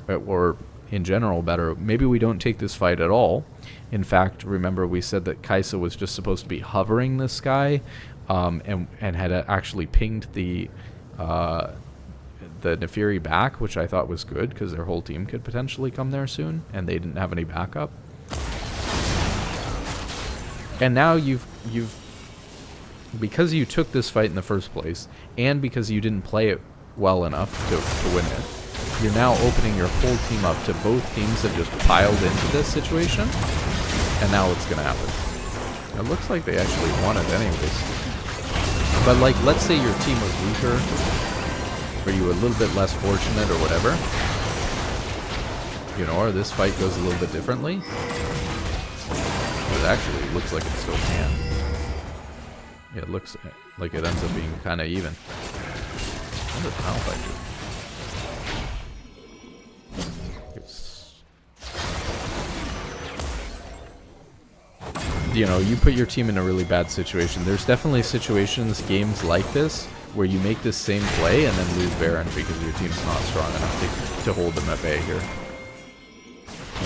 S1: or in general better, maybe we don't take this fight at all. In fact, remember we said that Kaisa was just supposed to be hovering this guy, and had actually pinged the Nefiri back, which I thought was good, because their whole team could potentially come there soon, and they didn't have any backup. And now because you took this fight in the first place, and because you didn't play it well enough to win it, you're now opening your whole team up to both teams have just piled into this situation, and now what's gonna happen? It looks like they actually won it anyways. But like, let's say your team was weaker, or you were a little bit less fortunate or whatever, you know, or this fight goes a little bit differently. It actually looks like it still can. Yeah, it looks like it ends up being kind of even. I wonder how if I do. You know, you put your team in a really bad situation. There's definitely situations, games like this, where you make this same play and then lose Baron because your team's not strong enough to hold them at bay here.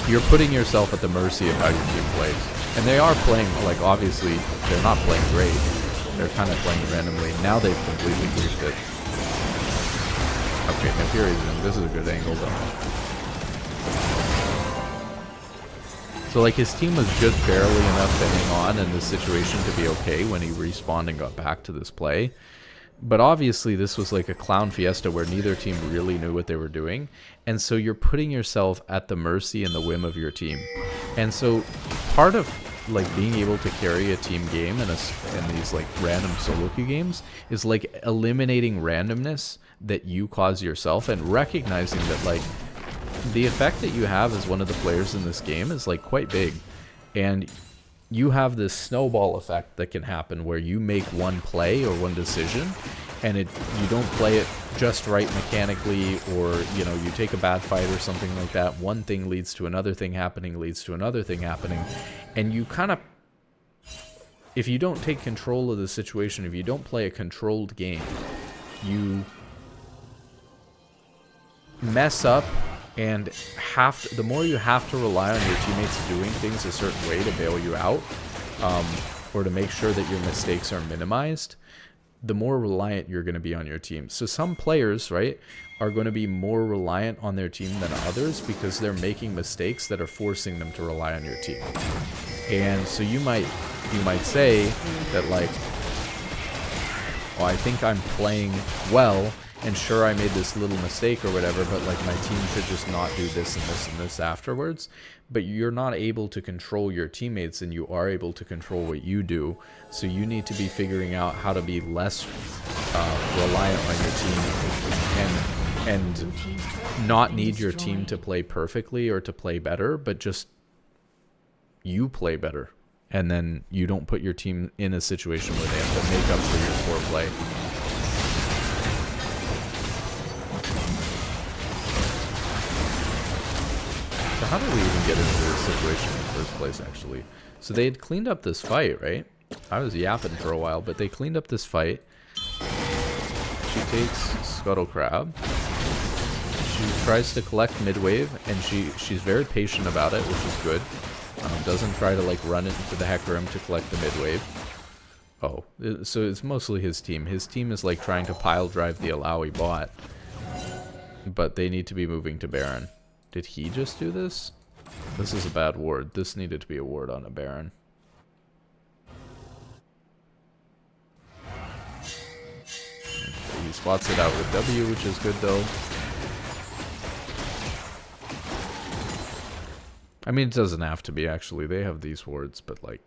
S1: You're putting yourself at the mercy of how your team plays. And they are playing, like, obviously, they're not playing great. They're kind of playing randomly. Now they've completely goofed it. Okay, Nefiri's in. This is a good angle, though. So, like, his team was just barely enough to hang on in this situation to be okay when he respawned and got back to this play. But obviously this was like a clown fiesta where neither team really knew what they were doing. And so you're putting yourself at the mercy and the whim of your team. And so part of like being able to carry a team game in these like random solo queue games is like eliminating randomness that you cause yourself, and recognizing that like the effect that you have as one of the players in this game is like quite big. And you have this snowball effect that can happen where you make one play or one decision, and you don't play it just right mechanically, or you know, you take a bad fight or something like that, one thing leads to another thing happening, and you kind of, if you don't take control of the situation, if you don't play a controlled game, you mess up, and the more you have to rely on your teammates doing things a certain way to bail you out, or to make sure that your mistakes are minimized, the more reliant you're going to be on your team. So some players, right, are going to be more reliant on their team than others because they're making mistakes that are forcing them to rely on your team. And so you might say that, like, oh, I think I'm playing well, and sure, I made this little mistake or whatever, but like my team should just not do this and this and this afterwards. But you're not able to control your teammates, and you are able to control what you do. So you need to be figuring out how to be less reliant on your team, and not need your team to play perfectly or to play better, but just you play better. And then you don't put your team in a situation where they have to make up for your poor play. So how did we even get into this situation in the first place, actually? So they had cleaned up this fight, right? I was yapping for a while, but they cleaned up this fight. She takes Scuttle Crab. She tries to collect midwave, and she's very patient about it, which is good. Doesn't try to like run it into the Hecarim to collect the midwave. Oh, so it's mostly his team. His team is like trying to pile drive the Alawi bot, but they need to be moving to Baron. Did he just do this? This is a bad ward. This needed to be a ward on a Baron. Okay, he spots it out with W, which is good though. I mean, it doesn't have to be, actually. They have these wards, but like...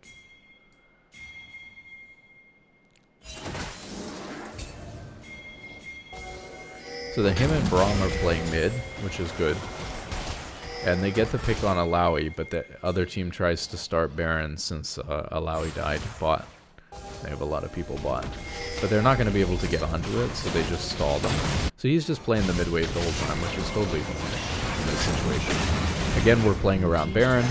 S1: So the him and Braum are playing mid, which is good. And they get the pick on Alawi, but the other team tries to start Baron since Alawi died bot. They have a lot of people bot. But they're not going to be able to get onto it, so they just stall them. So he's just playing the mid wave the whole time, which is totally fine in this situation. Again, we're playing around Baron.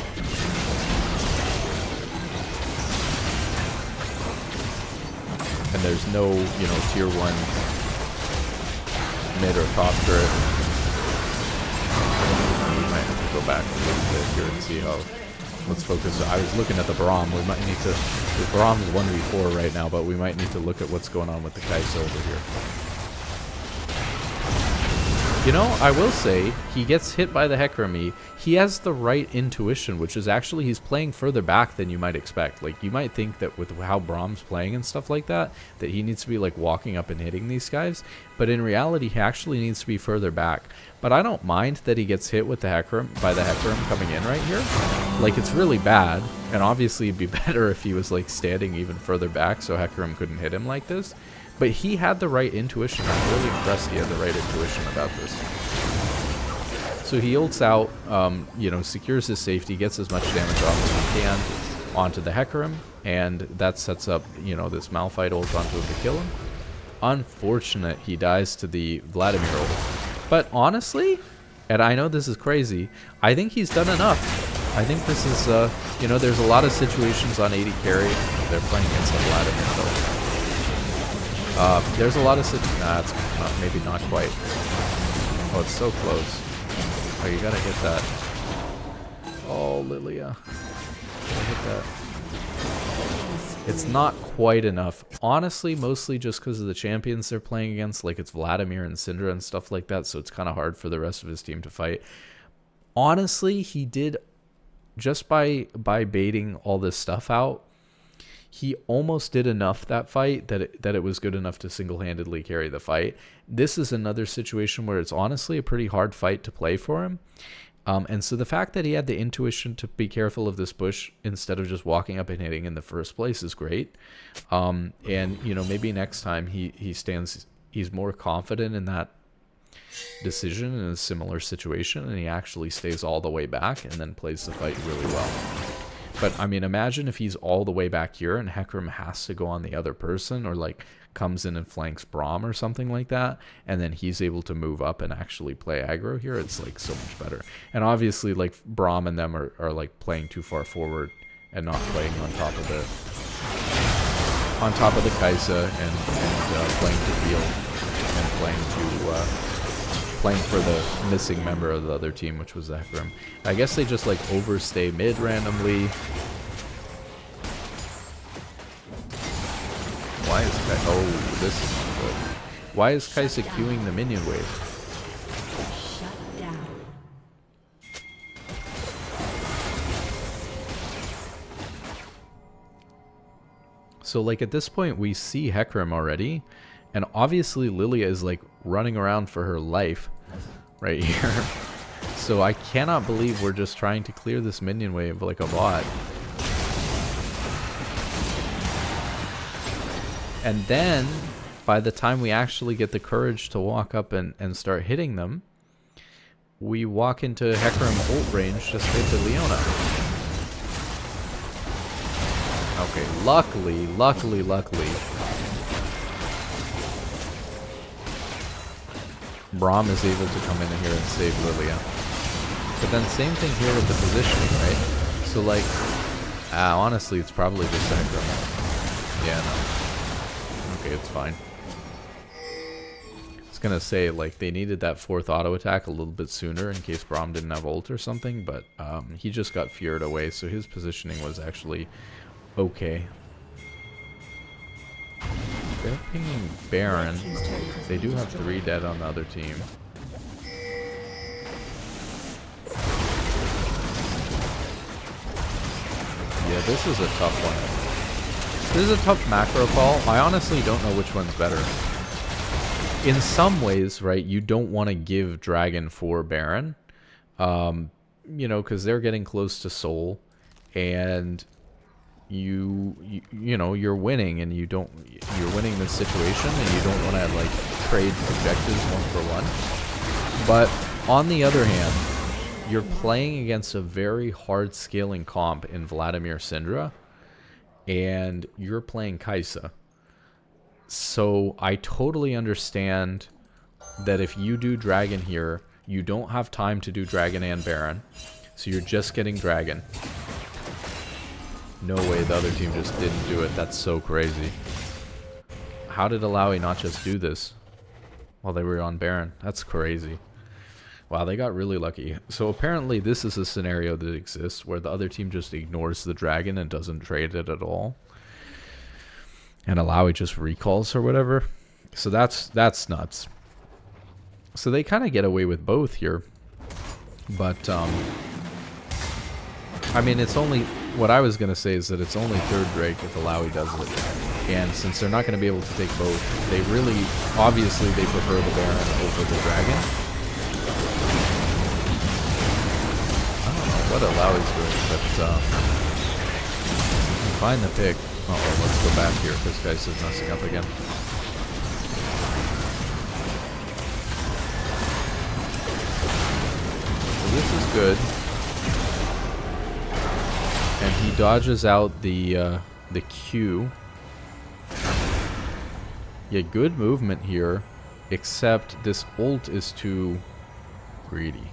S1: And there's no, you know, tier 1 mid or top turret. We might have to go back a little bit here and see how... Let's focus. I was looking at the Braum. We might need to... The Braum is 1v4 right now, but we might need to look at what's going on with the Kaisa over here. You know, I will say, he gets hit by the Hecarim. He has the right intuition, which is actually, he's playing further back than you might expect. Like, you might think that with how Braum's playing and stuff like that, that he needs to be, like, walking up and hitting these guys. But in reality, he actually needs to be further back. But I don't mind that he gets hit with the Hecarim, by the Hecarim coming in right here. Like, it's really bad, and obviously it'd be better if he was, like, standing even further back so Hecarim couldn't hit him like this. But he had the right intuition. I'm really impressed he had the right intuition about this. So he ults out, you know, secures his safety, gets as much damage off as he can onto the Hecarim, and that sets up, you know, this Malphite ult onto him to kill him. Unfortunate he dies to the Vladimir ult. But honestly, and I know this is crazy, I think he's done enough. I think this is, you know, there's a lot of situations on 80 carry. They're playing against the Vladimir though. There's a lot of nah, it's not, maybe not quite. Oh, it's so close. Oh, you gotta hit that. Oh, Lilia. Gotta hit that. It's not quite enough. Honestly, mostly just because of the champions they're playing against, like it's Vladimir and Syndra and stuff like that, so it's kind of hard for the rest of his team to fight. Honestly, he did, just by baiting all this stuff out, he almost did enough that fight that it was good enough to single-handedly carry the fight. This is another situation where it's honestly a pretty hard fight to play for him. And so the fact that he had the intuition to be careful of this bush instead of just walking up and hitting in the first place is great. And, you know, maybe next time he's more confident in that decision in a similar situation, and he actually stays all the way back and then plays the fight really well. But I mean, imagine if he's all the way back here and Hecarim has to go on the other person, or like comes in and flanks Braum or something like that, and then he's able to move up and actually play aggro here. It's like so much better. And obviously like Braum and them are like playing too far forward and not playing on top of the Kaisa and playing to field and playing for the missing member of the other team, which was the Hecarim. I guess they just like overstay mid randomly. Why is Kaisa? Oh, this is not good. Why is Kaisa queuing the minion wave?
S2: Shut down.
S1: So like at this point we see Hecarim already, and obviously Lilia is like running around for her life right here. So I cannot believe we're just trying to clear this minion wave like a bot. And then, by the time we actually get the courage to walk up and start hitting them, we walk into Hecarim ult range just hit the Leona. Okay, luckily, Braum is able to come in here and save Lilia. But then same thing here with the positioning, right? So like, honestly, it's probably just Hecarim. Yeah, no. Okay, it's fine. I was gonna say, like, they needed that 4th auto attack a little bit sooner in case Braum didn't have ult or something, but he just got feared away, so his positioning was actually okay. They're pinging Baron. They do have 3 dead on the other team. Yeah, this is a tough one. This is a tough macro call. I honestly don't know which one's better. In some ways, right, you don't want to give Dragon for Baron. You know, because they're getting close to Soul. And you know, you're winning and you're winning this situation and you don't want to like trade objectives 1-for-1. But on the other hand, you're playing against a very hard scaling comp in Vladimir Syndra, and you're playing Kaisa. So I totally understand that if you do Dragon here, you don't have time to do Dragon and Baron, so you're just getting Dragon. No way the other team just didn't do it. That's so crazy. How did Alawi not just do this while they were on Baron? That's crazy. Wow, they got really lucky. So apparently this is a scenario that exists where the other team just ignores the Dragon and doesn't trade it at all. And Alawi just recalls or whatever. So that's nuts. So they kind of get away with both here. But, I mean, it's only... What I was going to say is that it's only 3rd Drake if Alawi does it. And since they're not going to be able to take both, they really... Obviously, they prefer the Baron over the Dragon. I don't know what Alawi's doing, but... find the pick. Uh-oh, let's go back here. This guy's just messing up again. So this is good. And he dodges out the Q. Yeah, good movement here, except this ult is too greedy.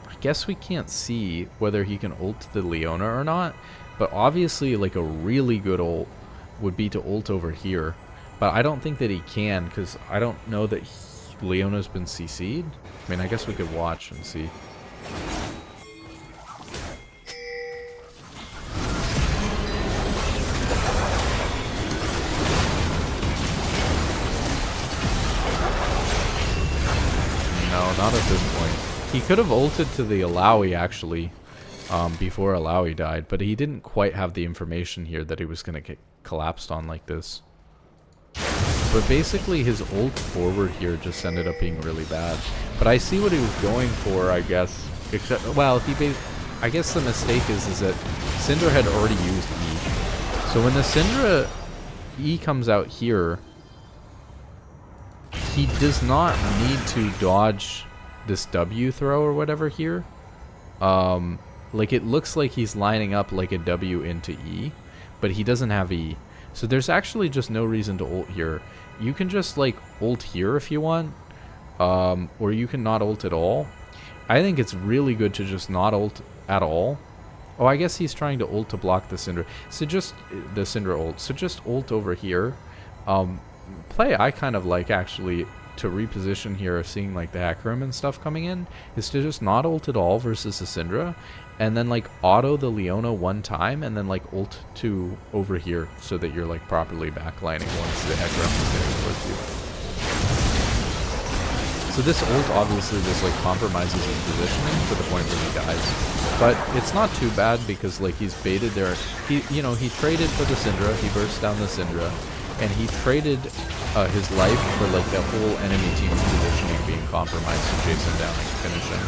S1: I guess we can't see whether he can ult the Leona or not, but obviously like a really good ult would be to ult over here. But I don't think that he can, because I don't know that Leona's been CC'd. I mean, I guess we could watch and see. No, not at this point. He could have ulted to the Alawi, actually, before Alawi died, but he didn't quite have the information here that he was going to get collapsed on like this. But basically his ult forward here just ended up being really bad. But I see what he was going for, I guess. Except, well, I guess the mistake is that Syndra had already used E. So when the Syndra E comes out here, he does not need to dodge this W throw or whatever here. Like it looks like he's lining up like a W into E, but he doesn't have E. So there's actually just no reason to ult here. You can just like ult here if you want, or you can not ult at all. I think it's really good to just not ult at all. Oh, I guess he's trying to ult to block the Syndra. So just the Syndra ult. So just ult over here. Play I kind of like actually to reposition here, seeing like the hack room and stuff coming in, is to just not ult at all versus the Syndra, and then like auto the Leona one time, and then like ult to over here so that you're like properly backlining once the hack room is getting towards you. So this ult obviously just like compromises his positioning to the point where he dies, but it's not too bad because like he's baited there. He traded for the Syndra, he burst down the Syndra, and he traded his life for like the whole enemy team's positioning being compromised to chase him down and finish him.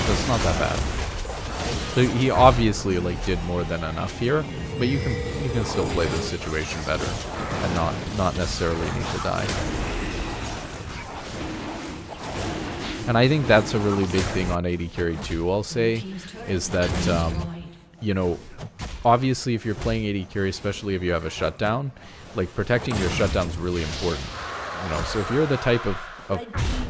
S1: So it's not that bad. So he obviously like did more than enough here, but you can still play this situation better and not necessarily need to die. And I think that's a really big thing on AD carry too, I'll say, is that, you know, obviously if you're playing AD carry, especially if you have a shutdown, like protecting your shutdown is really important. You know, so if you're the type of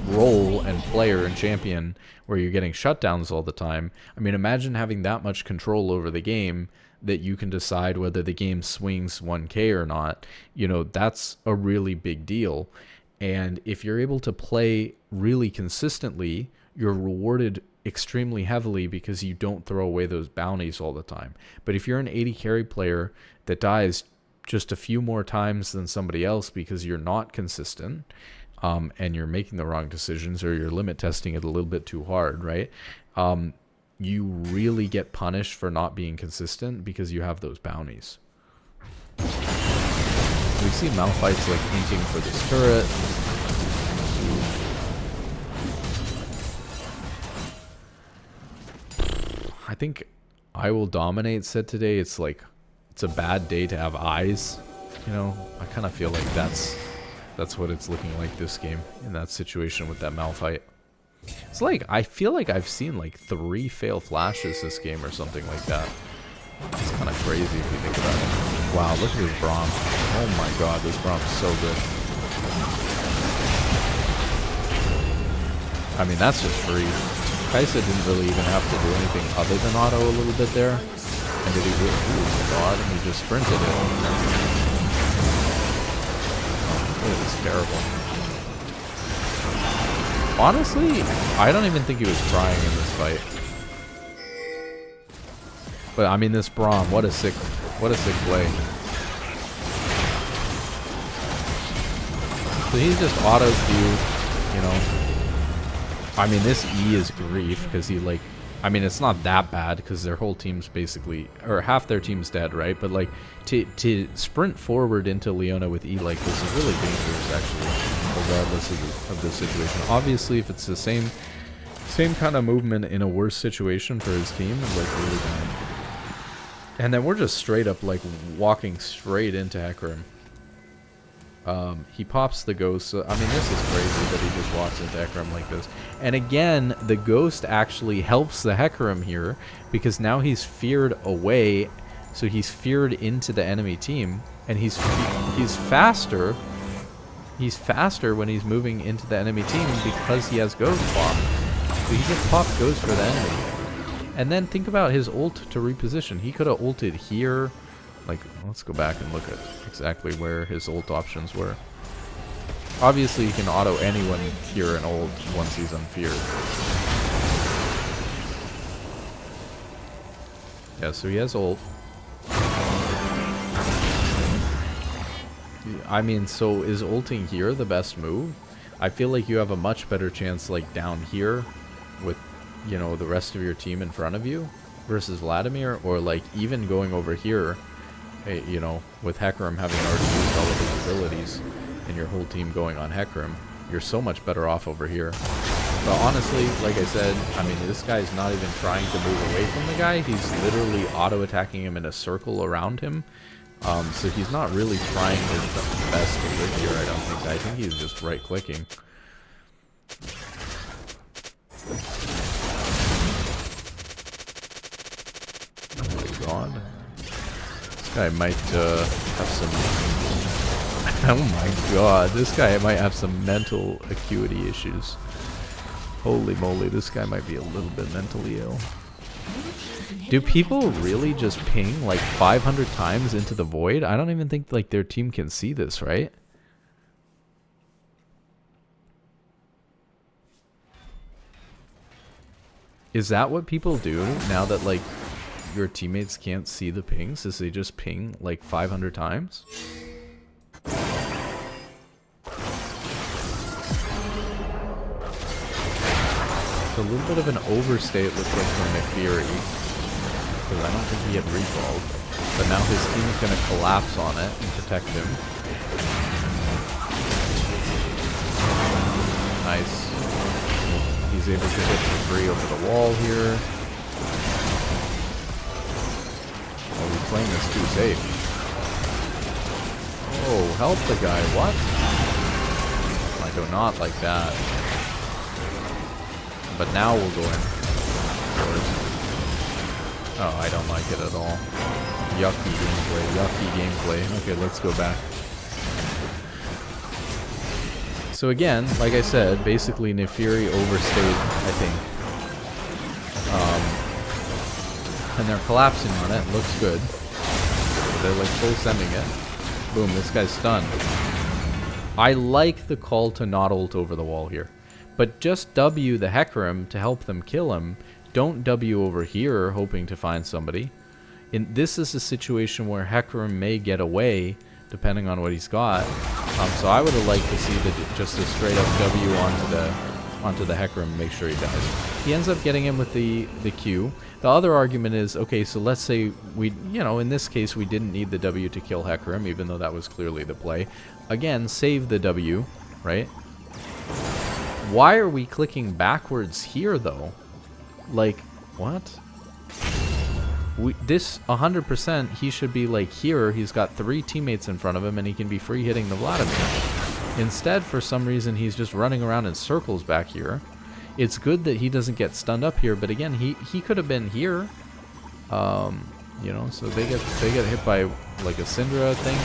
S1: role and player and champion where you're getting shutdowns all the time, I mean, imagine having that much control over the game that you can decide whether the game swings 1K or not. You know, that's a really big deal. And if you're able to play really consistently, you're rewarded extremely heavily because you don't throw away those bounties all the time. But if you're an AD carry player that dies just a few more times than somebody else because you're not consistent, and you're making the wrong decisions, or you're limit testing it a little bit too hard, right? You really get punished for not being consistent because you have those bounties. We see Malphite's like hinting for this turret. I think I will dominate said today. It's like, it's a bad day to have eyes. You know, I kind of feel like that's what it's looking like this game in that situation with that Malphite. It's like, I feel like I've seen like 3 fail flashes this game or something like that. It's kind of crazy if you think about it. Wow, look at this Braum. Oh my god, this Braum's so good. I mean, that's just free. Kaisa didn't really even have to do anything other than auto a little bit there. And did he really? Oh my god, and he just sprinted it. Oh, it was terrible. Honestly, I don't even think he was trying in this fight. But I mean, this Braum, what a sick play. So he's just auto Q, you know. I mean, this E is grief because he like, I mean, it's not that bad because their whole team's basically, or half their team's dead, right? But like to sprint forward into Leona with E like this is really dangerous, actually, regardless of the situation. Obviously, if it's the same kind of movement in a worse situation for his team, it's like really bad. And then we're just straight up like walking straight into Hecarim. He pops the ghost. So, I mean, this is crazy that he just walks into Hecarim like this. And again, the ghost actually helps the Hecarim here because now he's feared away. So he's feared into the enemy team, and he's faster. He's faster when he's moving into the enemy team because he has ghost pop. So he just pops ghost for the enemy. And then think about his ult to reposition. He could have ulted here. Like, let's go back and look at exactly where his ult options were. Obviously, he can auto anyone here and ult once he's unfeared. Yeah, so he has ult. I mean, so is ulting here the best move? I feel like you have a much better chance, like, down here with, you know, the rest of your team in front of you versus Vladimir, or, like, even going over here, you know, with Hecarim having already used all of his abilities and your whole team going on Hecarim, you're so much better off over here. But honestly, like I said, I mean, this guy's not even trying to move away from the guy. He's literally auto-attacking him in a circle around him. So he's not really trying his best to live here, I don't think. I think he's just right-clicking. god. This guy might have some... Oh my god, this guy might have some mental acuity issues. Holy moly, this guy might be a little bit mentally ill. Do people really just ping like 500 times into the void? I don't even think like their team can see this, right? Is that what people do now that like your teammates can't see the pings? Is they just ping like 500 times? A little bit of an overstay it looked like for Nefiri, because I don't think he had recalled, but now his team's going to collapse on it and protect him. Nice. He's able to hit for free over the wall here. Oh, he's playing this too safe. Oh, help the guy, what? I do not like that. But now we'll go in. Oh, I don't like it at all. Yucky gameplay, yucky gameplay. Okay, let's go back. So again, like I said, basically Nefiri overstayed, I think. And they're collapsing on it. Looks good. They're like full sending it. Boom, this guy's stunned. I like the call to not ult over the wall here. But just W the Hecarim to help them kill him. Don't W over here hoping to find somebody. This is a situation where Hecarim may get away depending on what he's got. So I would have liked to see just a straight up W onto the Hecarim and make sure he dies. He ends up getting him with the Q. The other argument is, okay, so let's say we, you know, in this case we didn't need the W to kill Hecarim, even though that was clearly the play. Again, save the W, right? Why are we clicking backwards here, though? Like, what? This 100%, he should be like here. He's got 3 teammates in front of him, and he can be free hitting the Vladimir. Instead, for some reason, he's just running around in circles back here. It's good that he doesn't get stunned up here, but again, he could have been here. You know, so they get hit by like a Syndra thing.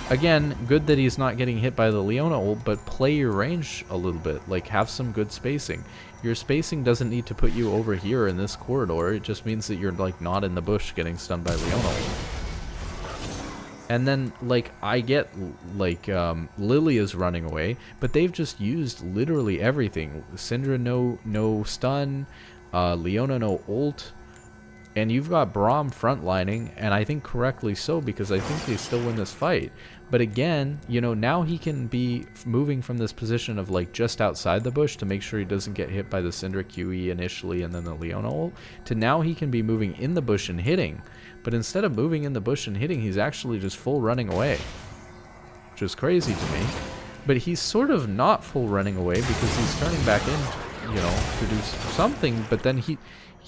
S1: Again, good that he's not getting hit by the Leona ult, but play your range a little bit. Like, have some good spacing. Your spacing doesn't need to put you over here in this corridor. It just means that you're, like, not in the bush getting stunned by Leona ult. And then, like, I get, like, Lily is running away, but they've just used literally everything. Syndra, no stun. Leona, no ult. And you've got Braum frontlining, and I think correctly so, because I think they still win this fight. But again, you know, now he can be moving from this position of like just outside the bush to make sure he doesn't get hit by the Syndra QE initially and then the Leona ult, to now he can be moving in the bush and hitting. But instead of moving in the bush and hitting, he's actually just full running away, which is crazy to me. But he's sort of not full running away because he's turning back in, you know, to do something, but then he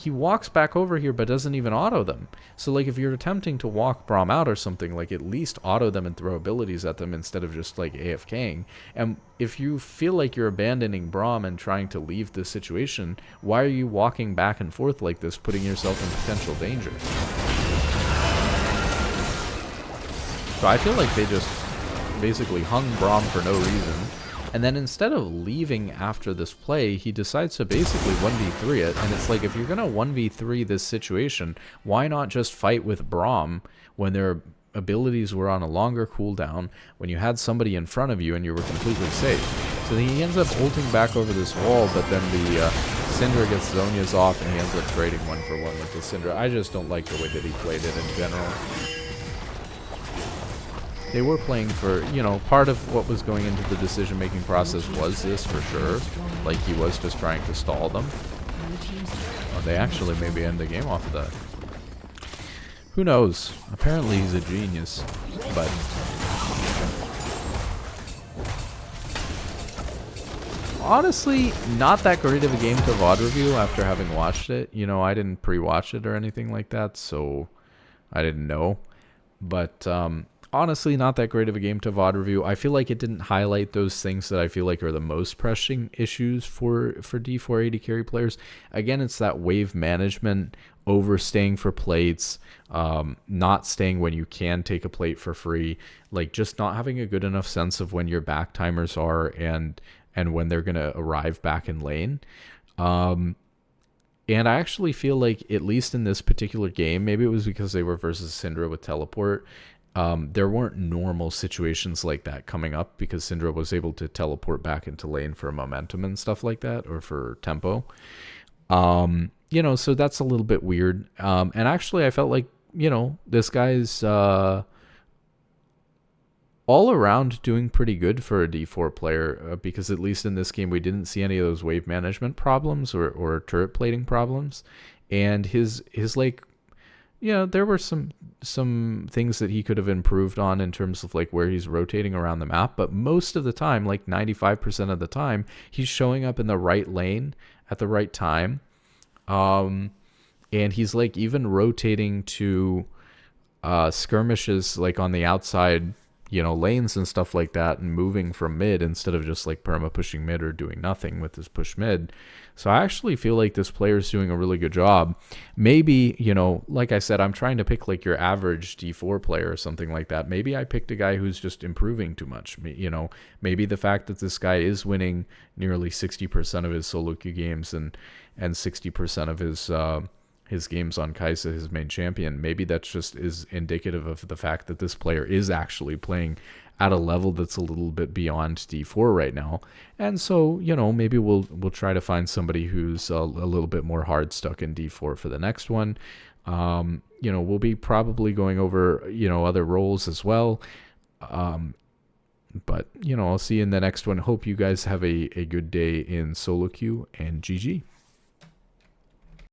S1: walks back over here but doesn't even auto them. So like if you're attempting to walk Braum out or something, like at least auto them and throw abilities at them instead of just like AFKing. And if you feel like you're abandoning Braum and trying to leave this situation, why are you walking back and forth like this, putting yourself in potential danger? So I feel like they just basically hung Braum for no reason. And then instead of leaving after this play, he decides to basically 1v3 it. And it's like, if you're going to 1v3 this situation, why not just fight with Braum when their abilities were on a longer cooldown, when you had somebody in front of you and you were completely safe? So then he ends up ulting back over this wall, but then the Syndra gets Zhonya's off and he ends up trading 1-for-1 with the Syndra. I just don't like the way that he played it in general. They were playing for, you know, part of what was going into the decision-making process was this, for sure. Like, he was just trying to stall them. Oh, they actually maybe end the game off of that. Who knows? Apparently he's a genius, but... honestly, not that great of a game to VOD review after having watched it. You know, I didn't pre-watch it or anything like that, so I didn't know. But, honestly not that great of a game to VOD review. I feel like it didn't highlight those things that I feel like are the most pressing issues for D4 AD carry players. Again, it's that wave management, overstaying for plates, not staying when you can take a plate for free, like just not having a good enough sense of when your back timers are and when they're going to arrive back in lane. And I actually feel like, at least in this particular game, maybe it was because they were versus Syndra with teleport, there weren't normal situations like that coming up because Syndra was able to teleport back into lane for momentum and stuff like that, or for tempo. So that's a little bit weird. And actually I felt like, this guy's all around doing pretty good for a D4 player, because at least in this game we didn't see any of those wave management problems or turret plating problems. And his like, there were some things that he could have improved on in terms of like where he's rotating around the map, but most of the time, like 95% of the time, he's showing up in the right lane at the right time. And he's like even rotating to skirmishes like on the outside, lanes and stuff like that, and moving from mid instead of just like perma pushing mid or doing nothing with his push mid. So I actually feel like this player's doing a really good job. Maybe, like I said, I'm trying to pick like your average D4 player or something like that. Maybe I picked a guy who's just improving too much. Maybe the fact that this guy is winning nearly 60% of his solo queue games and 60% of his games on Kaisa, his main champion, maybe that's just is indicative of the fact that this player is actually playing at a level that's a little bit beyond D4 right now. And so, maybe we'll try to find somebody who's a little bit more hard stuck in D4 for the next one. We'll be probably going over, other roles as well. But, I'll see you in the next one. Hope you guys have a good day in solo queue, and GG.